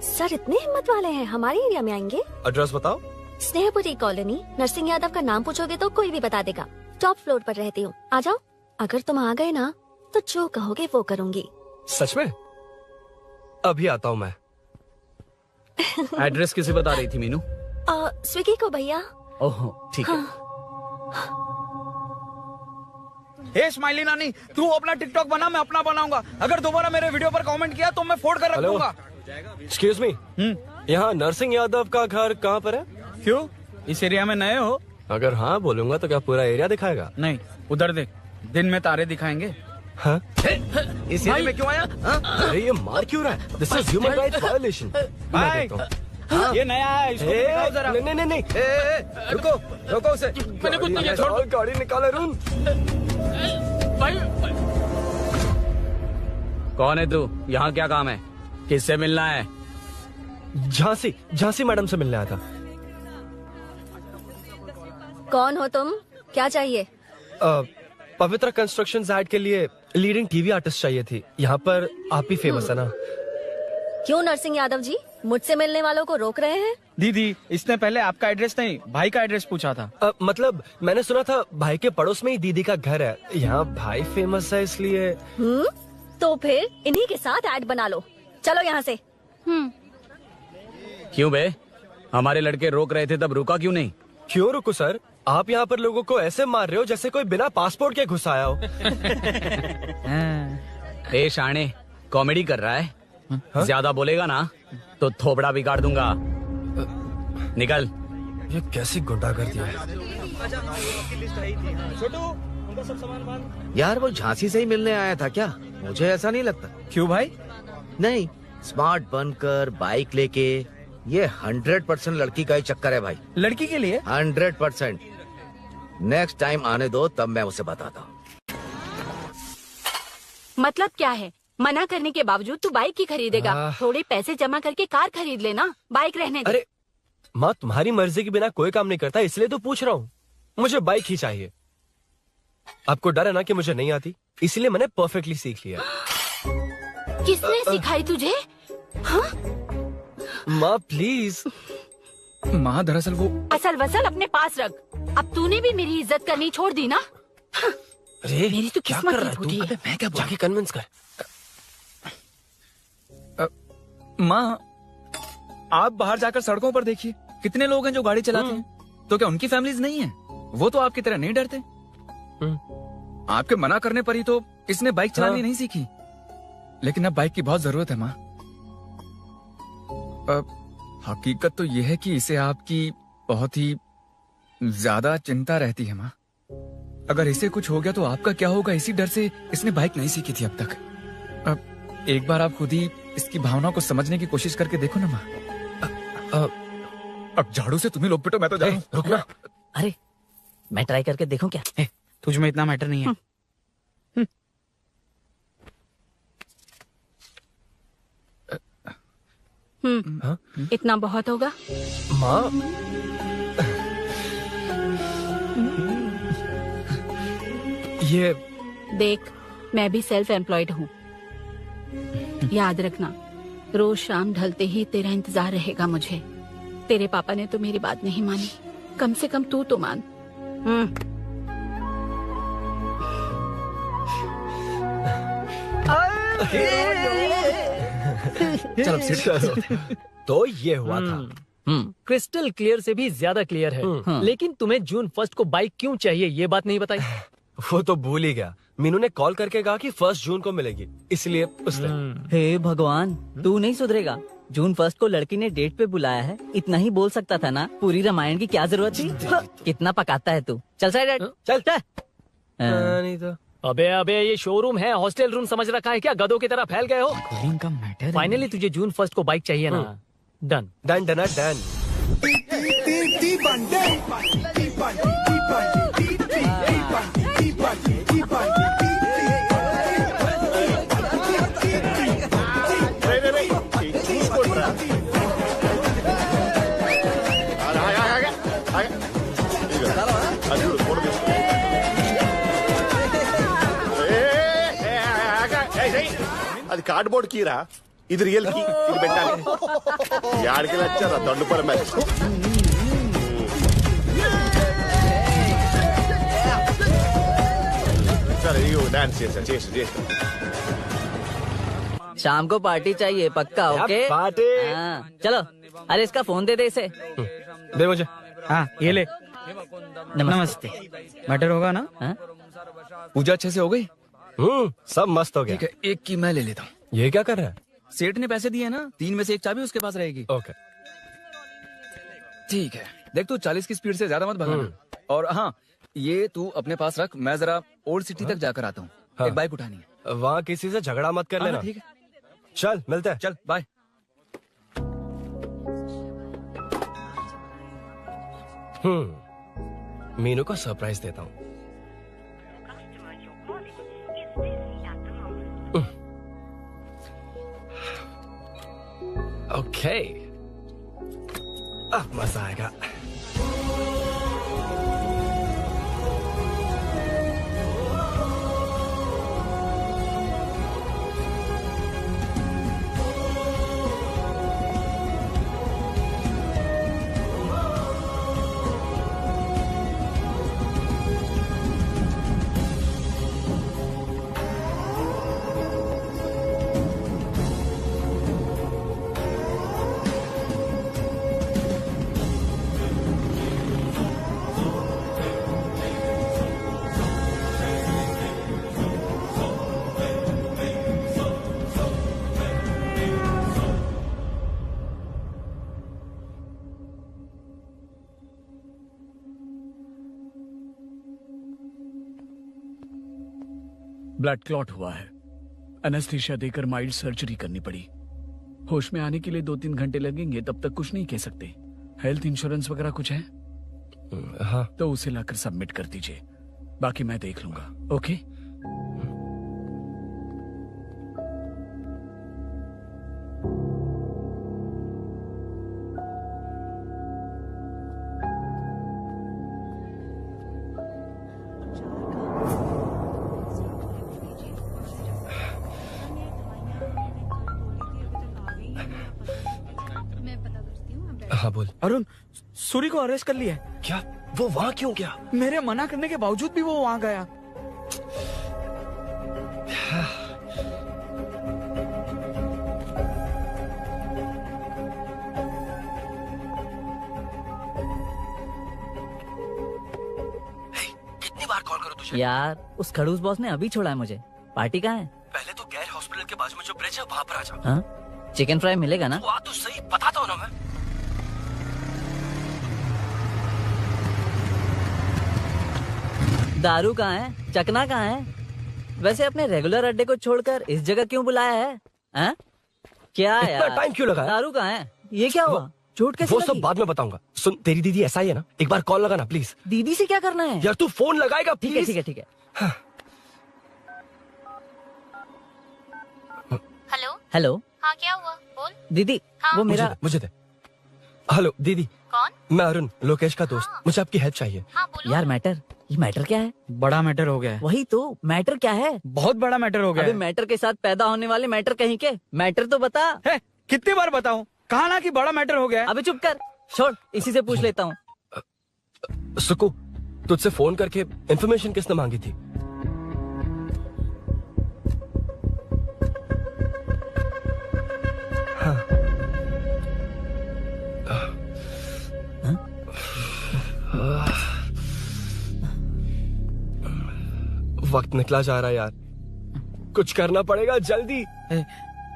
सर इतने हिम्मत वाले हैं, हमारे एरिया में आएंगे? एड्रेस बताओ। स्नेहपुरी कॉलोनी, नरसिंह यादव का नाम पूछोगे तो कोई भी बता देगा। टॉप फ्लोर पर रहती हूँ, आ जाओ। अगर तुम आ गए ना तो जो कहोगे वो करूँगी। सच में? अभी आता हूँ मैं। एड्रेस किसे बता रही थी मीनू? स्विगी को भैया। ओहो ठीक है। हे स्माइली नानी, तू अपना टिकटॉक बना, मैं अपना बनाऊंगा। अगर दोबारा मेरे वीडियो पर कमेंट किया तो मैं फोड़ कर रख दूंगा। एक्सक्यूज मी, यहाँ नरसिंह यादव का घर कहाँ पर है? क्यों, इस एरिया में नए हो? अगर हाँ बोलूंगा तो क्या पूरा एरिया दिखाएगा? नहीं, उधर देख, दिन में तारे दिखाएंगे। हाँ? इस एरिया में क्यों आया? अरे ये मार क्यों रहा है? This is human rights violation. ये नया है, इसको दिखाओ जरा। नहीं नहीं रुको रुको उसे। मैंने कुछ नहीं किया, छोड़। गाड़ी निकाल अरुण। कौन है तू? यहाँ क्या काम है? किससे मिलना है? झांसी मैडम से मिलने आया था। कौन हो तुम, क्या चाहिए? पवित्र कंस्ट्रक्शन ऐड के लिए लीडिंग टीवी आर्टिस्ट चाहिए थी। यहाँ पर आप ही फेमस है ना। क्यों नरसिंह यादव जी मुझसे मिलने वालों को रोक रहे हैं? दीदी, इसने पहले आपका एड्रेस नहीं, भाई का एड्रेस पूछा था। मतलब मैंने सुना था भाई के पड़ोस में ही दीदी का घर है। यहाँ भाई फेमस है इसलिए। तो फिर इन्हीं के साथ ऐड बना लो, चलो यहाँ से। क्यों बे, हमारे लड़के रोक रहे थे तब रुका क्यों नहीं? क्यों रुको सर, आप यहाँ पर लोगों को ऐसे मार रहे हो जैसे कोई बिना पासपोर्ट के घुस आया हो। ए शाणे, कॉमेडी कर रहा है? ज्यादा बोलेगा ना तो थोपड़ा बिगाड़ दूंगा। निकल। ये कैसी गुंडागर्दी है। छोटू, उनका सब सामान। यार वो झांसी से ही मिलने आया था क्या? मुझे ऐसा नहीं लगता। क्यों भाई? नहीं, स्मार्ट बनकर बाइक लेके, ये 100% लड़की का ही चक्कर है भाई। लड़की के लिए? 100%। नेक्स्ट टाइम आने दो, तब मैं उसे बताता हूँ। मतलब क्या है? मना करने के बावजूद तू बाइक ही खरीदेगा। थोड़े पैसे जमा करके कार खरीद लेना, बाइक रहने दे। अरे माँ, तुम्हारी मर्जी के बिना कोई काम नहीं करता, इसलिए तो पूछ रहा हूँ। मुझे बाइक ही चाहिए। आपको डर है ना कि मुझे नहीं आती, इसलिए मैंने परफेक्टली सीख लिया। किसने सिखाई तुझे? हाँ? माँ प्लीज। माँ दरअसल वो असल वसल अपने पास रख। अब तूने भी मेरी इज्जत करनी छोड़ दी ना। अरे मेरी तो क्या किस्मत कर रहा ही है फूटी तू? है। मैं क्या जाके कन्विंस कर। माँ, आप बाहर जाकर सड़कों पर देखिए, कितने लोग हैं जो गाड़ी चलाते हैं। तो क्या उनकी फैमिलीज नहीं है? वो तो आपकी तरह नहीं डरते। आपके मना करने पर ही तो इसने बाइक चलानी नहीं सीखी। लेकिन अब बाइक की बहुत जरूरत है माँ। हकीकत तो यह है कि इसे आपकी बहुत ही ज्यादा चिंता रहती है माँ। अगर इसे कुछ हो गया तो आपका क्या होगा, इसी डर से इसने बाइक नहीं सीखी थी अब तक। अब एक बार आप खुद ही इसकी भावना को समझने की कोशिश करके देखो ना माँ। अब झाड़ू से तुम्ही लोग पिटो, मैं तो जा रहा हूं। रुकना। अरे मैं ट्राई करके देखूं क्या? तुझ में इतना मैटर नहीं है। इतना बहुत होगा माँ। ये देख, मैं भी सेल्फ एम्प्लॉयड हूँ। याद रखना, रोज शाम ढलते ही तेरा इंतजार रहेगा मुझे। तेरे पापा ने तो मेरी बात नहीं मानी, कम से कम तू तो मान। चलो चलो। तो ये हुआ था। क्रिस्टल क्लियर से भी ज्यादा क्लियर है। लेकिन तुम्हें जून 1 को बाइक क्यों चाहिए, ये बात नहीं बताई। वो तो भूल ही गया। मीनू ने कॉल करके कहा कि 1 जून को मिलेगी, इसलिए उसने। हे भगवान, तू नहीं सुधरेगा। जून 1 को लड़की ने डेट पे बुलाया है, इतना ही बोल सकता था ना। पूरी रामायण की क्या जरूरत थी? कितना पकाता है तू। चल साइड चल चल। नहीं तो अबे ये शोरूम है, हॉस्टल रूम समझ रखा है क्या? गधों की तरह फैल गए हो। का मैटर। फाइनली तुझे जून 1 को बाइक चाहिए ना? Done done done done. అది కార్డ్బోర్డ్ కీరా, ఇది రియల్ కీ. ఇది పెట్టాలి. యాడికి వచ్చారా దండుపర మ్యాచ్. సరే ఇగో డాన్స్ చేసా. शाम को पार्टी चाहिए पक्का? Okay party. चलो। अरे इसका फोन दे दे इसे। दे मुझे। हाँ ये ले। नमस्ते। मैटर होगा ना? पूजा अच्छे से हो गई? सब मस्त हो गया। ठीक है, एक की मैं ले लेता हूँ। ये क्या कर रहा है? सेठ ने पैसे दिए ना, 3 में से एक चाबी उसके पास रहेगी। ओके ठीक है। देख तू 40 की स्पीड से ज्यादा मत भगाना। और हाँ, ये तू अपने पास रख, मैं जरा ओल्ड सिटी तक जाकर आता हूँ। एक बाइक उठानी है। वहाँ किसी से झगड़ा मत कर लेना। ठीक है, चल मिलते हैं। चल बाय। मीनू को सरप्राइज देता हूँ। ओके, अब मजा आएगा। ब्लड क्लॉट हुआ है। एनेस्थीसिया देकर माइल्ड सर्जरी करनी पड़ी। होश में आने के लिए 2-3 घंटे लगेंगे, तब तक कुछ नहीं कह सकते। हेल्थ इंश्योरेंस वगैरह कुछ है? हाँ। तो उसे लाकर सबमिट कर दीजिए, बाकी मैं देख लूंगा। ओके? हाँ बोल। अरुण, सूरी को अरेस्ट कर लिया है। क्या? वो वहाँ क्यों गया? मेरे मना करने के बावजूद भी वो वहाँ गया। कितनी बार कॉल करो तुझे? यार उस खड़ूस बॉस ने अभी छोड़ा है मुझे। पार्टी कहाँ है? पहले तो गैर हॉस्पिटल के बाजू में जो ब्रिज है वहाँ पर आ जा। हाँ? चिकन फ्राई मिलेगा ना? तो सही बताता हूँ ना मैं। दारू कहाँ है? चकना कहाँ है? वैसे अपने रेगुलर अड्डे को छोड़कर इस जगह क्यों बुलाया है? हाँ? क्या इतना यार? टाइम क्यों लगा? दारू कहाँ है? ये क्या हुआ? चोट कैसे वो लगी? सब बाद में बताऊंगा। सुन, तेरी दीदी ऐसा ही है ना, एक बार कॉल लगाना प्लीज। दीदी से क्या करना है? यार तू फोन लगाएगा प्लीज। ठीक है ठीक है। Hello hello. हाँ क्या हुआ, बोल। दीदी हाँ? वो मेरा मुझे दे। हेलो दीदी। कौन? मैं अरुण, लोकेश का दोस्त। मुझे आपकी हेल्प चाहिए। यार मैटर, ये मैटर क्या है? बड़ा मैटर हो गया है। वही तो, मैटर क्या है? बहुत बड़ा मैटर हो गया अबे है। मैटर के साथ पैदा होने वाले मैटर कहीं के, मैटर तो बता। है, कितनी बार बताऊं? कहा ना कि बड़ा मैटर हो गया है। अबे चुप कर, छोड़, इसी से पूछ लेता हूँ। सुकू, तुझसे फोन करके इन्फॉर्मेशन किसने मांगी थी? वक्त निकला जा रहा है यार, कुछ करना पड़ेगा जल्दी।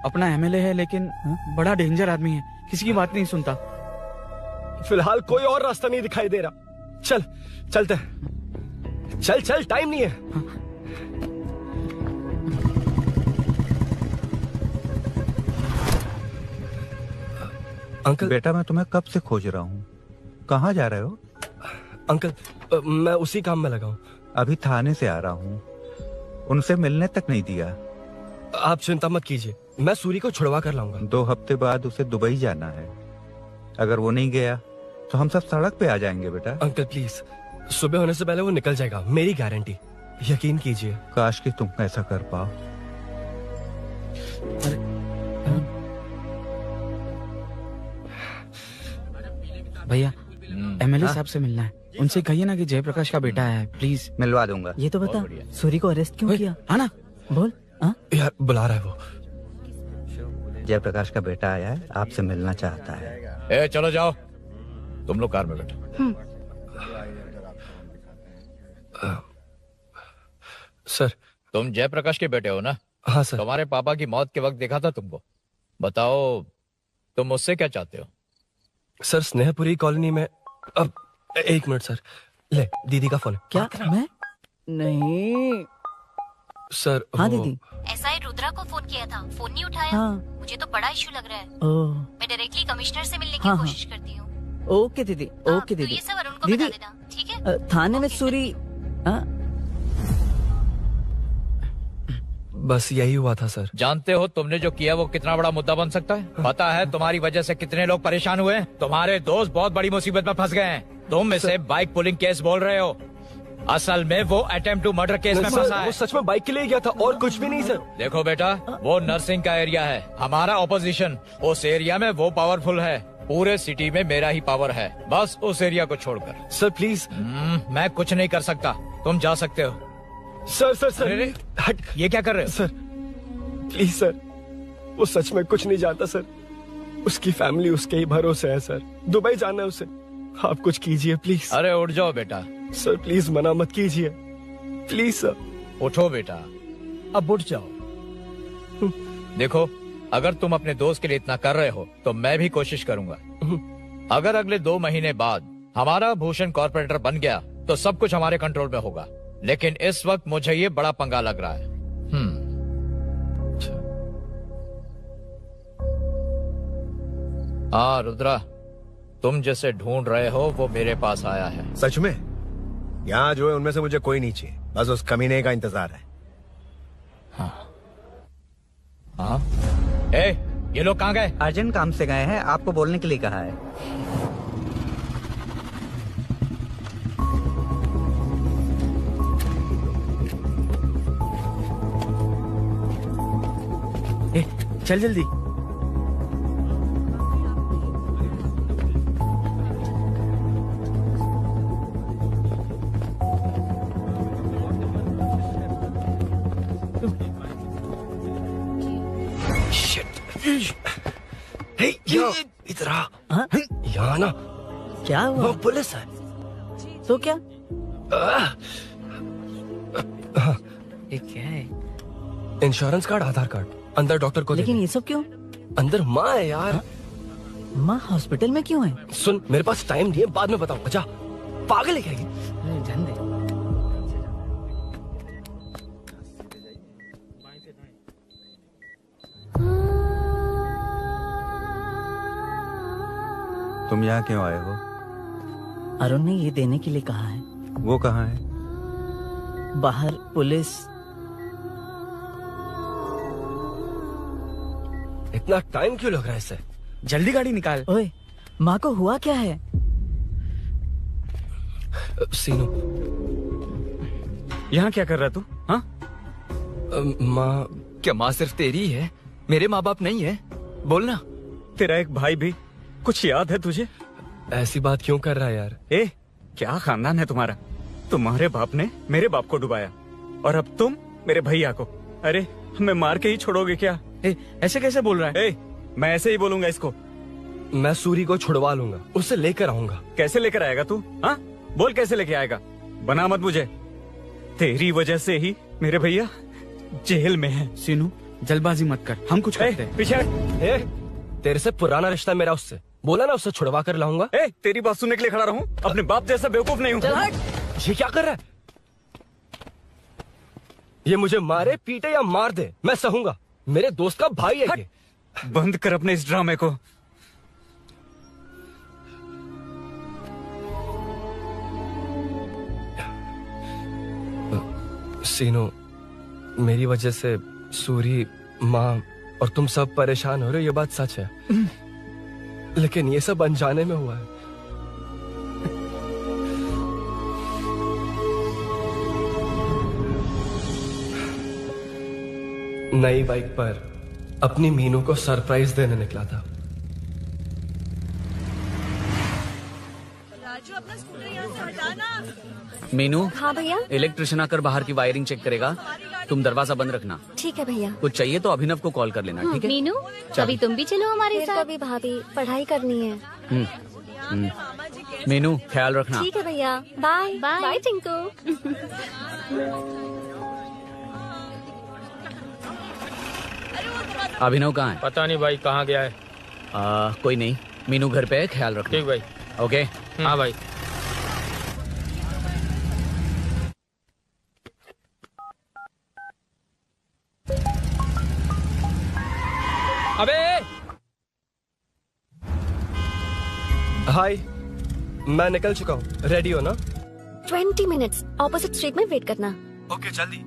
अपना एमएलए है लेकिन बड़ा डेंजर आदमी है, किसी की बात नहीं सुनता। फिलहाल कोई और रास्ता नहीं दिखाई दे रहा। चल चलते हैं। चल चल, टाइम नहीं है। अंकल। बेटा मैं तुम्हें कब से खोज रहा हूँ, कहाँ जा रहे हो? अंकल मैं उसी काम में लगा हूँ। अभी थाने से आ रहा हूँ, उनसे मिलने तक नहीं दिया। आप चिंता मत कीजिए, मैं सूरी को छुड़वा कर लाऊंगा। 2 हफ्ते बाद उसे दुबई जाना है, अगर वो नहीं गया तो हम सब सड़क पे आ जाएंगे बेटा। अंकल प्लीज, सुबह होने से पहले वो निकल जाएगा, मेरी गारंटी, यकीन कीजिए। काश कि तुम ऐसा कर पाओ। भैया एमएलए साहब से मिलना है, उनसे कहिए ना कि जयप्रकाश का बेटा है, प्लीज। मिलवा दूंगा। ये तो बता, सूरी को अरेस्ट क्यों किया? हाँ ना, बोल। यार बुला रहा है वो। जयप्रकाश का बेटा आया है, आपसे मिलना चाहता है। चलो जाओ, तुम लोग कार में बैठो। सर। तुम जयप्रकाश के बेटे हो ना? हाँ सर। तुम्हारे पापा की मौत के वक्त देखा था तुमको। बताओ तुम मुझसे क्या चाहते हो? सर स्नेहपुरी कॉलोनी में। अब 1 मिनट सर, ले दीदी का फोन। क्या? मैं नहीं सर। हाँ दीदी। एसआई रुद्रा को फोन किया था, फोन नहीं उठाया। हाँ। मुझे तो बड़ा इशू लग रहा है। मैं डायरेक्टली कमिश्नर से मिलने की कोशिश करती हूँ। ओके दीदी, ओके दीदी। ये सब अरुण को बता देना, ठीक है? थाने में सूरी। बस यही हुआ था सर। जानते हो तुमने जो किया वो कितना बड़ा मुद्दा बन सकता है? पता है तुम्हारी वजह से कितने लोग परेशान हुए हैं? तुम्हारे दोस्त बहुत बड़ी मुसीबत में फंस गए हैं। तुम इसे बाइक पुलिंग केस बोल रहे हो, असल में वो अटेम्प्ट टू मर्डर केस में फंसा है। वो सच में बाइक के लिए गया था और कुछ भी नहीं सर। देखो बेटा, वो नर्सिंग का एरिया है, हमारा ऑपोजिशन उस एरिया में वो पावरफुल है। पूरे सिटी में मेरा ही पावर है, बस उस एरिया को छोड़कर। Sir please. मैं कुछ नहीं कर सकता, तुम जा सकते हो। सर सर सर, हट, ये क्या कर रहे हो? सर प्लीज सर, वो सच में कुछ नहीं जानता सर, उसकी फैमिली उसके ही भरोसे है सर, दुबई जाना है उसे, आप कुछ कीजिए प्लीज। अरे उठ जाओ बेटा। सर प्लीज मना मत कीजिए, प्लीज सर। उठो बेटा, अब उठ जाओ। देखो, अगर तुम अपने दोस्त के लिए इतना कर रहे हो तो मैं भी कोशिश करूंगा। अगर अगले 2 महीने बाद हमारा भूषण कॉर्पोरेटर बन गया तो सब कुछ हमारे कंट्रोल में होगा, लेकिन इस वक्त मुझे ये बड़ा पंगा लग रहा है। हाँ रुद्रा, तुम जैसे ढूंढ रहे हो वो मेरे पास आया है। सच में? यहाँ जो है उनमें से मुझे कोई नहीं चाहिए, बस उस कमीने का इंतजार है। हाँ? ए, ये लोग कहाँ गए? अर्जेंट काम से गए हैं, आपको बोलने के लिए कहा है। ए, चल जल्दी। इधर आ। यहाँ ना क्या हुआ? वो पुलिस है। तो क्या? ये क्या है? इंश्योरेंस कार्ड, आधार कार्ड, अंदर डॉक्टर को। लेकिन ये सब क्यों? अंदर माँ है यार। माँ हॉस्पिटल में क्यों है? सुन, मेरे पास टाइम नहीं है, बाद में बताऊँ। अच्छा, पागल है क्या ये? जान दे। तुम यहाँ क्यों आए हो? अरुण ने ये देने के लिए कहा है। वो कहाँ है? बाहर पुलिस। इतना टाइम क्यों लग रहा है इसे? जल्दी गाड़ी निकाल। ओए, माँ को हुआ क्या है? सीनू, यहाँ क्या कर रहा तू? हाँ? माँ। क्या माँ सिर्फ तेरी ही है? मेरे माँ बाप नहीं है? बोलना। तेरा एक भाई भी। कुछ याद है तुझे? ऐसी बात क्यों कर रहा है यार? क्या खानदान है तुम्हारा? तुम्हारे बाप ने मेरे बाप को डुबाया और अब तुम मेरे भैया को। अरे हमें मार के ही छोड़ोगे क्या? ऐसे कैसे बोल रहा है? मैं ऐसे ही बोलूंगा इसको। मैं सूरी को छुड़वा लूंगा, उसे लेकर आऊंगा। कैसे लेकर आएगा तू? हाँ, बोल कैसे लेके आएगा? बना मत मुझे। तेरी वजह से ही मेरे भैया जेल में है। सीनू, जल्दबाजी मत कर, हम कुछ करते हैं। पीछे। तेरे से पुराना रिश्ता मेरा उससे। बोला ना उसे छुड़वा कर लाऊंगा। तेरी बात सुनने के लिए खड़ा रहूं? अपने बाप जैसा बेवकूफ नहीं हूँ। ये क्या कर रहा है? ये मुझे मारे, पीटे या मार दे, मैं सहूंगा। मेरे दोस्त का भाई है ये। बंद कर अपने इस ड्रामे को। सीनो, मेरी वजह से सूरी, माँ और तुम सब परेशान हो रहे हो, ये बात सच है। लेकिन ये सब अनजाने में हुआ है। नई बाइक पर अपनी मीनू को सरप्राइज देने निकला था। राजू, अपना स्कूटर यहाँ से हटाना। मीनू। हाँ भैया। इलेक्ट्रिशियन आकर बाहर की वायरिंग चेक करेगा, तुम दरवाजा बंद रखना। ठीक है भैया। कुछ चाहिए तो अभिनव को कॉल कर लेना, ठीक है? मीनू, कभी तुम भी चलो हमारे साथ। कभी भाभी, पढ़ाई करनी है। मीनू, ख्याल रखना। ठीक है भैया, बाय बाय। बाय टिंकू। अभिनव कहाँ है? पता नहीं भाई, कहाँ गया है। कोई नहीं, मीनू घर पे है, ख्याल रखना। ठीक भाई। ओके। हाँ भाई। अबे हाय, मैं निकल चुका हूँ, रेडी हो ना? 20 मिनट्स ऑपोजिट स्ट्रीट में वेट करना। ओके, जल्दी।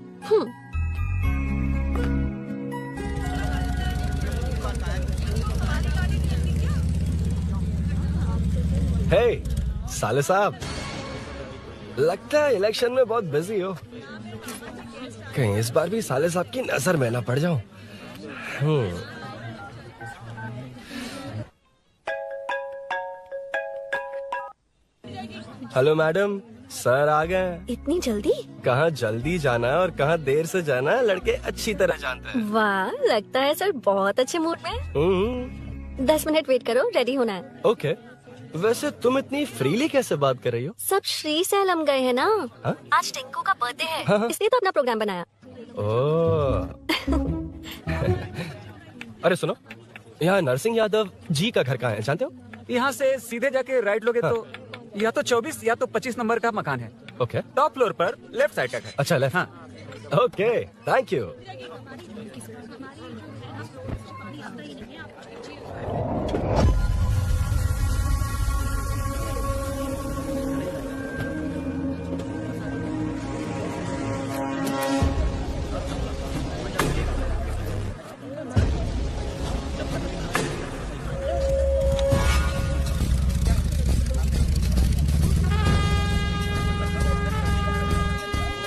हे साले साहब, लगता है इलेक्शन में बहुत बिजी हो। कहीं इस बार भी साले साहब की नजर में ना पड़ जाऊं। हेलो मैडम, सर आ गए। इतनी जल्दी? कहाँ जल्दी जाना है और कहाँ देर से जाना है, लड़के अच्छी तरह जानते हैं। वाह, लगता है सर बहुत अच्छे मूड में। 10 मिनट वेट करो, रेडी होना है। ओके। वैसे तुम इतनी फ्रीली कैसे बात कर रही हो? सब श्री सैलम गए हैं ना। हा? आज टिंकू का बर्थडे है, हाँ? इसलिए तो अपना प्रोग्राम बनाया। ओह। अरे सुनो, यहाँ नरसिंह यादव जी का घर कहाँ है, जानते हो? यहाँ से सीधे जाके राइट लोगे तो या तो 24 या तो 25 नंबर का मकान है। ओके। टॉप फ्लोर पर लेफ्ट साइड का है। अच्छा, लेफ्ट। हाँ। Okay, thank you.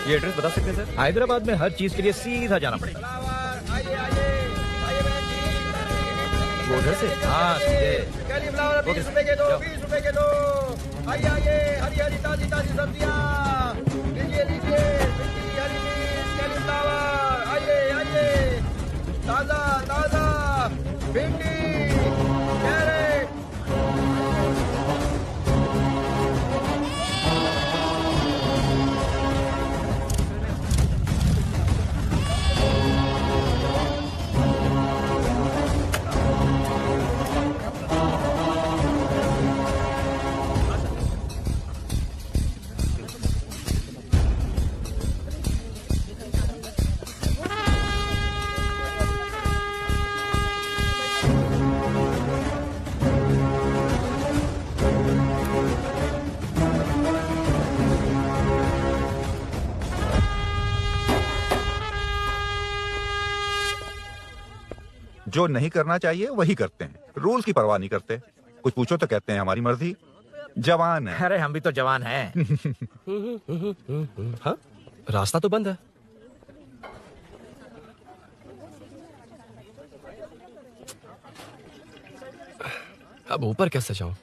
ये एड्रेस बता सकते हैं सर? हैदराबाद में हर चीज के लिए सीधा जाना पड़ेगा। वो उधर से? हाँ, सीधे। 20 रुपए के दो, 20 रुपए के दो। आइए आइए, हरी हरी ताजी ताजी सब्जियाँ लीजिए लीजिए। भिंडी, हरी मिर्च, कैलीफ्लावर, आइए आइए, ताजा ताजा भिंडी। जो नहीं करना चाहिए वही करते हैं, रूल्स की परवाह नहीं करते। कुछ पूछो तो कहते हैं हमारी मर्जी। जवान है। अरे हम भी तो जवान हैं। हाँ, रास्ता तो बंद है। अब ऊपर कैसे जाऊं?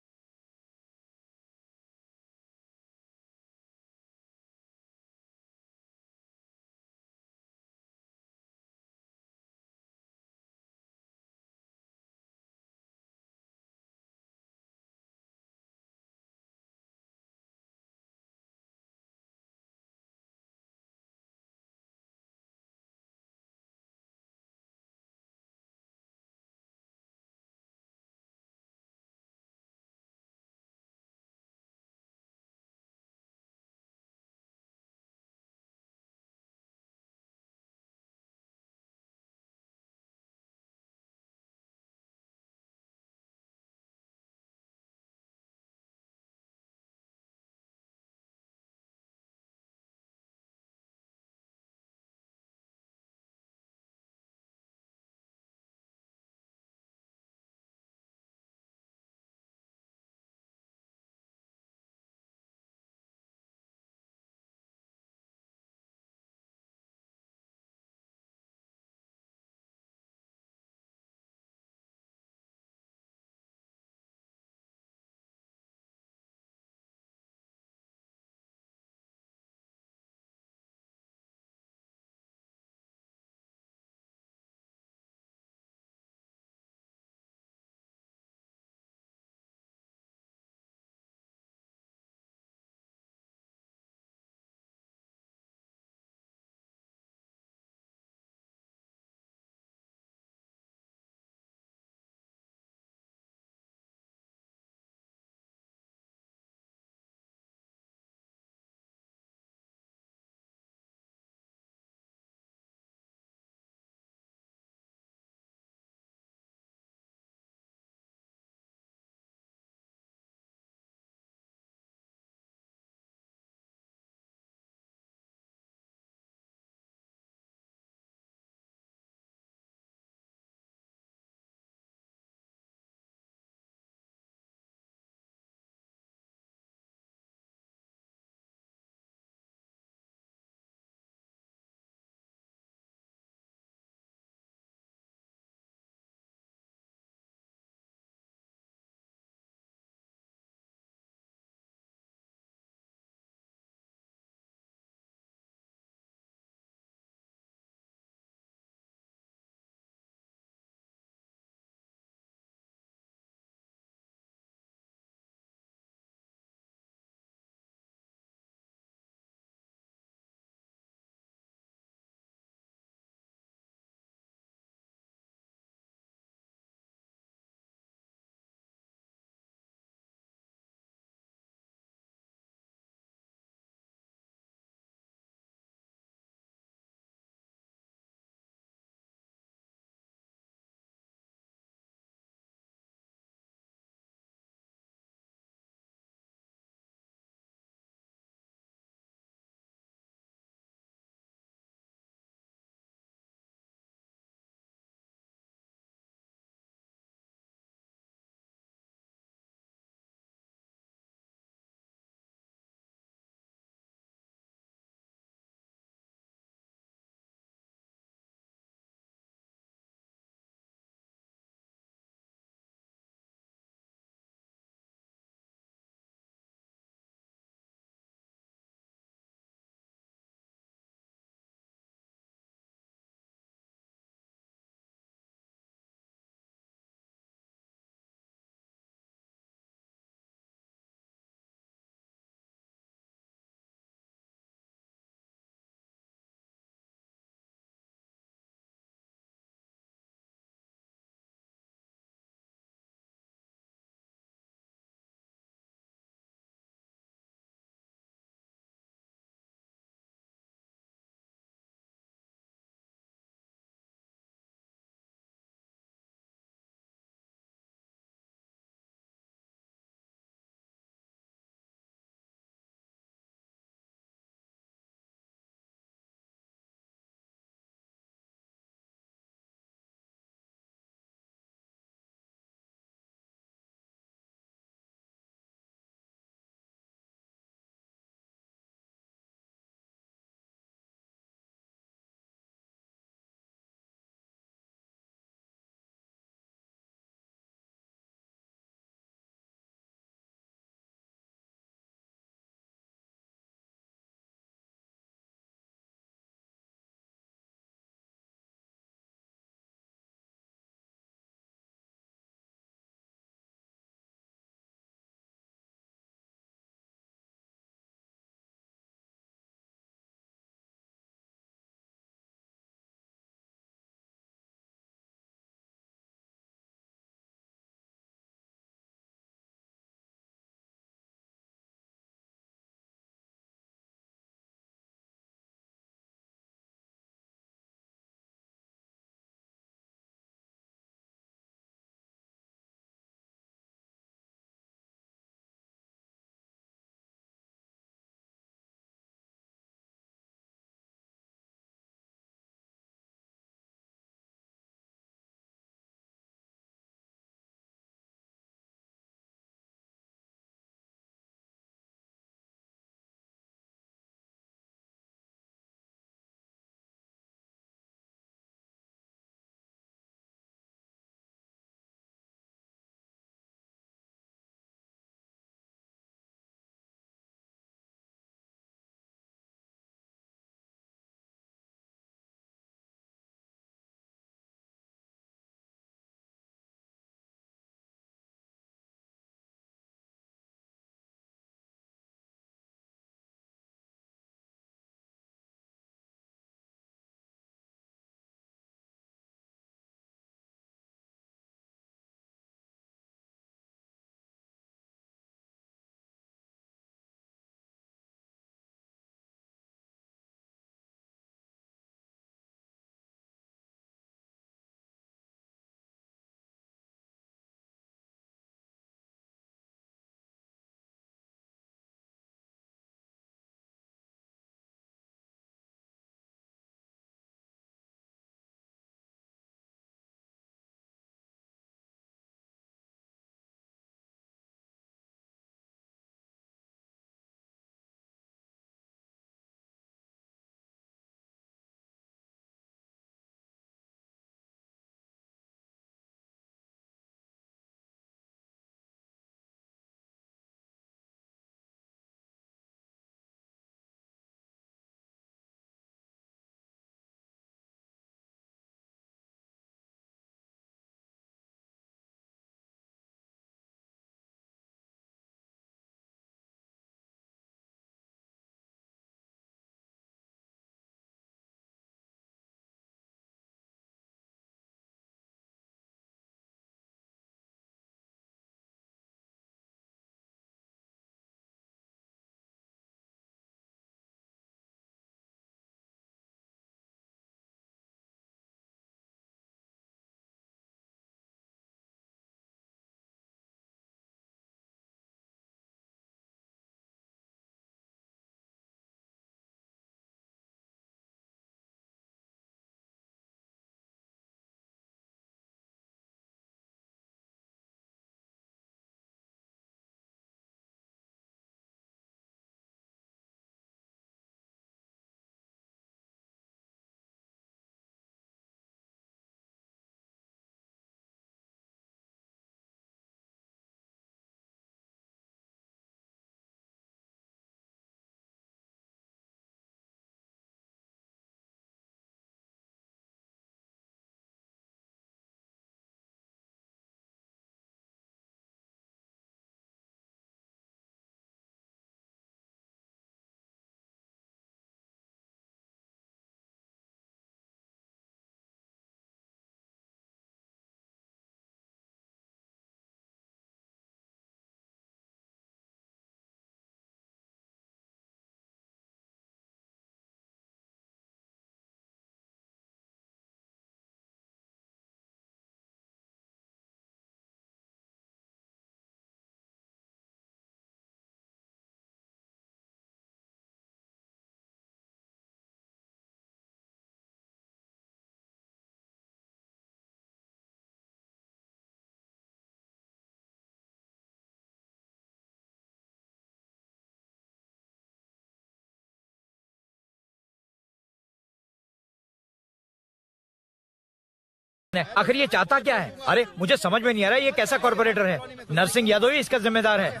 इसने? आखिर ये चाहता क्या है? अरे मुझे समझ में नहीं आ रहा ये कैसा कॉर्पोरेटर है। नरसिंह यादव ही इसका जिम्मेदार है।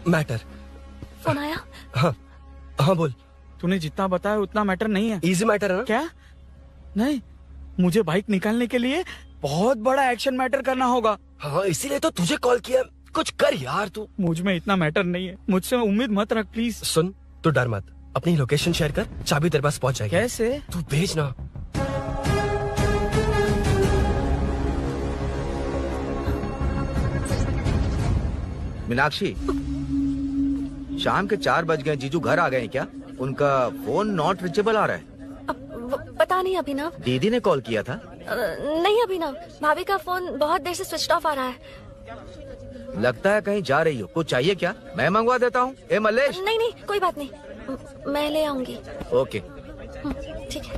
मैटर। फोन आया? हाँ हाँ बोल। तूने जितना बताया उतना मैटर नहीं है। इजी मैटर है ना? क्या? नहीं, मुझे बाइक निकालने के लिए बहुत बड़ा एक्शन मैटर करना होगा। हाँ इसीलिए तो तुझे कॉल किया। कुछ कर यार तू। मुझ में इतना मैटर नहीं है, मुझसे उम्मीद मत रख प्लीज। सुन, तू डर मत, अपनी लोकेशन शेयर कर, चाबी तेरे पास पहुंच जाएगी। कैसे? तू भेज ना। मीनाक्षी, शाम के 4 बज गए, जीजू घर आ गए हैं क्या? उनका फोन नॉट रिचेबल आ रहा है। पता नहीं अभिनव। दीदी ने कॉल किया था? नहीं अभिनव, भाभी का फोन बहुत देर से स्विच ऑफ आ रहा है। लगता है कहीं जा रही हो। कुछ चाहिए क्या? मैं मंगवा देता हूँ। ए मल्लेश। नहीं नहीं कोई बात नहीं, मैं ले आऊंगी। ओके ठीक है।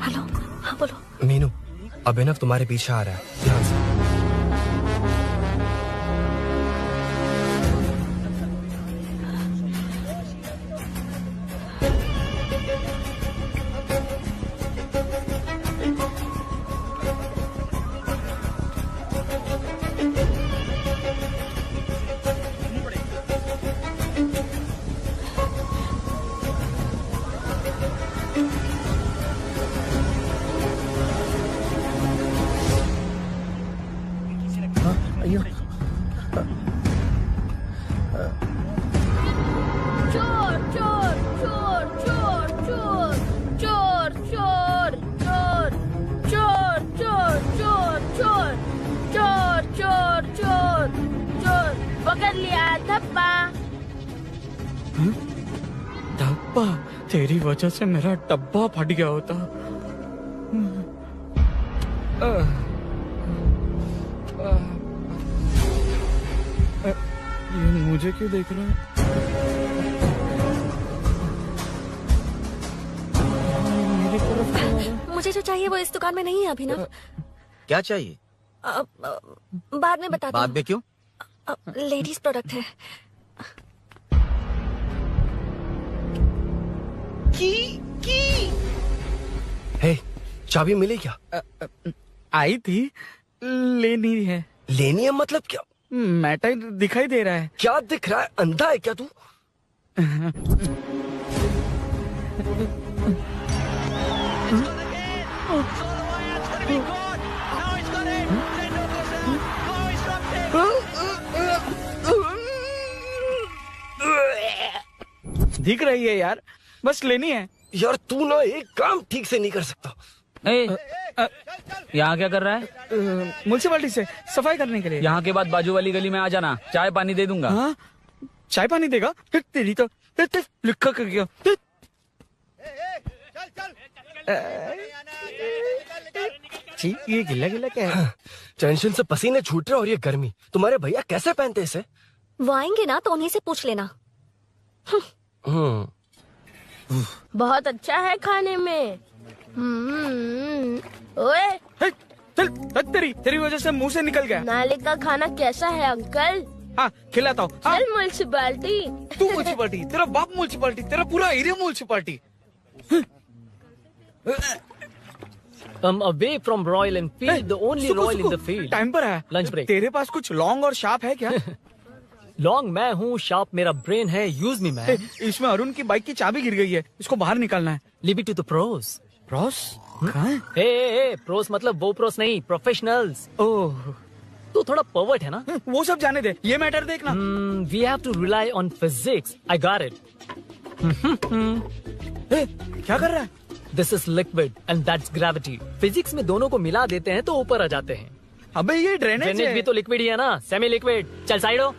हेलो, हाँ बोलो। मीनू, अभिनव तुम्हारे पीछे आ रहा है, ध्यान से। तेरी वजह से मेरा डब्बा फट गया होता। ये मुझे क्यों देख रहा है? मेरी तरफ क्यों आ रहा है? मुझे जो चाहिए वो इस दुकान में नहीं है अभिनव। क्या चाहिए? बाद में बताता हूँ। बाद में क्यों? लेडीज प्रोडक्ट है। हे, चाबी मिली क्या? आई थी, लेनी है। लेनी है मतलब क्या? मैटर दिखाई दे रहा है। क्या दिख रहा है? अंधा है क्या तू? दिख रही है यार, बस लेनी है। यार तू ना एक काम ठीक से नहीं कर सकता। यहाँ क्या कर रहा है? म्युनिसिपैलिटी से सफाई करने के लिए। यहाँ के बाद बाजू वाली गली में आ जाना, चाय पानी दे दूंगा। हाँ? चाय पानी देगा? तेरी तो लिखा कर गया। ये गिल्ला गिल्ला क्या है? टेंशन से पसीने छूट रहे और ये गर्मी, तुम्हारे भैया कैसे पहनते इसे? वो आएंगे ना तो उन्हीं से पूछ लेना। बहुत अच्छा है खाने में। ओए, चल तेरी वजह से मुंह से निकल गया। नाले का खाना कैसा है अंकल? हाँ खिलाता हूँ। चल म्युनिसिपैलिटी। तू म्युनिसिपैलिटी, तेरा बाप म्युनिसिपैलिटी, तेरा पूरा area municipality. Away from Royal Enfield, the only Royal in the field. Time पर है। Lunch break. तेरे पास कुछ लॉन्ग और शार्प है क्या? लॉन्ग मैं हूँ, शार्प मेरा ब्रेन है, यूज मी मैन। इसमें अरुण की बाइक की चाबी गिर गई है, इसको बाहर निकालना है। Leave it to the pros. Pros? कहाँ है? ए, प्रोस मतलब वो प्रोस नहीं, प्रोफेशनल्स। ओह, तू थोड़ा पर्वर्ट है ना? वो सब जाने दे, ये मैटर देखना। We have to rely on physics. I got it. क्या कर रहा है? This is liquid and that's gravity. Physics में दोनों को मिला देते हैं तो ऊपर आ जाते हैं। अबे ये ड्रेनेज भी तो लिक्विड ही है ना, सेमी लिक्विड। चल साइड हो।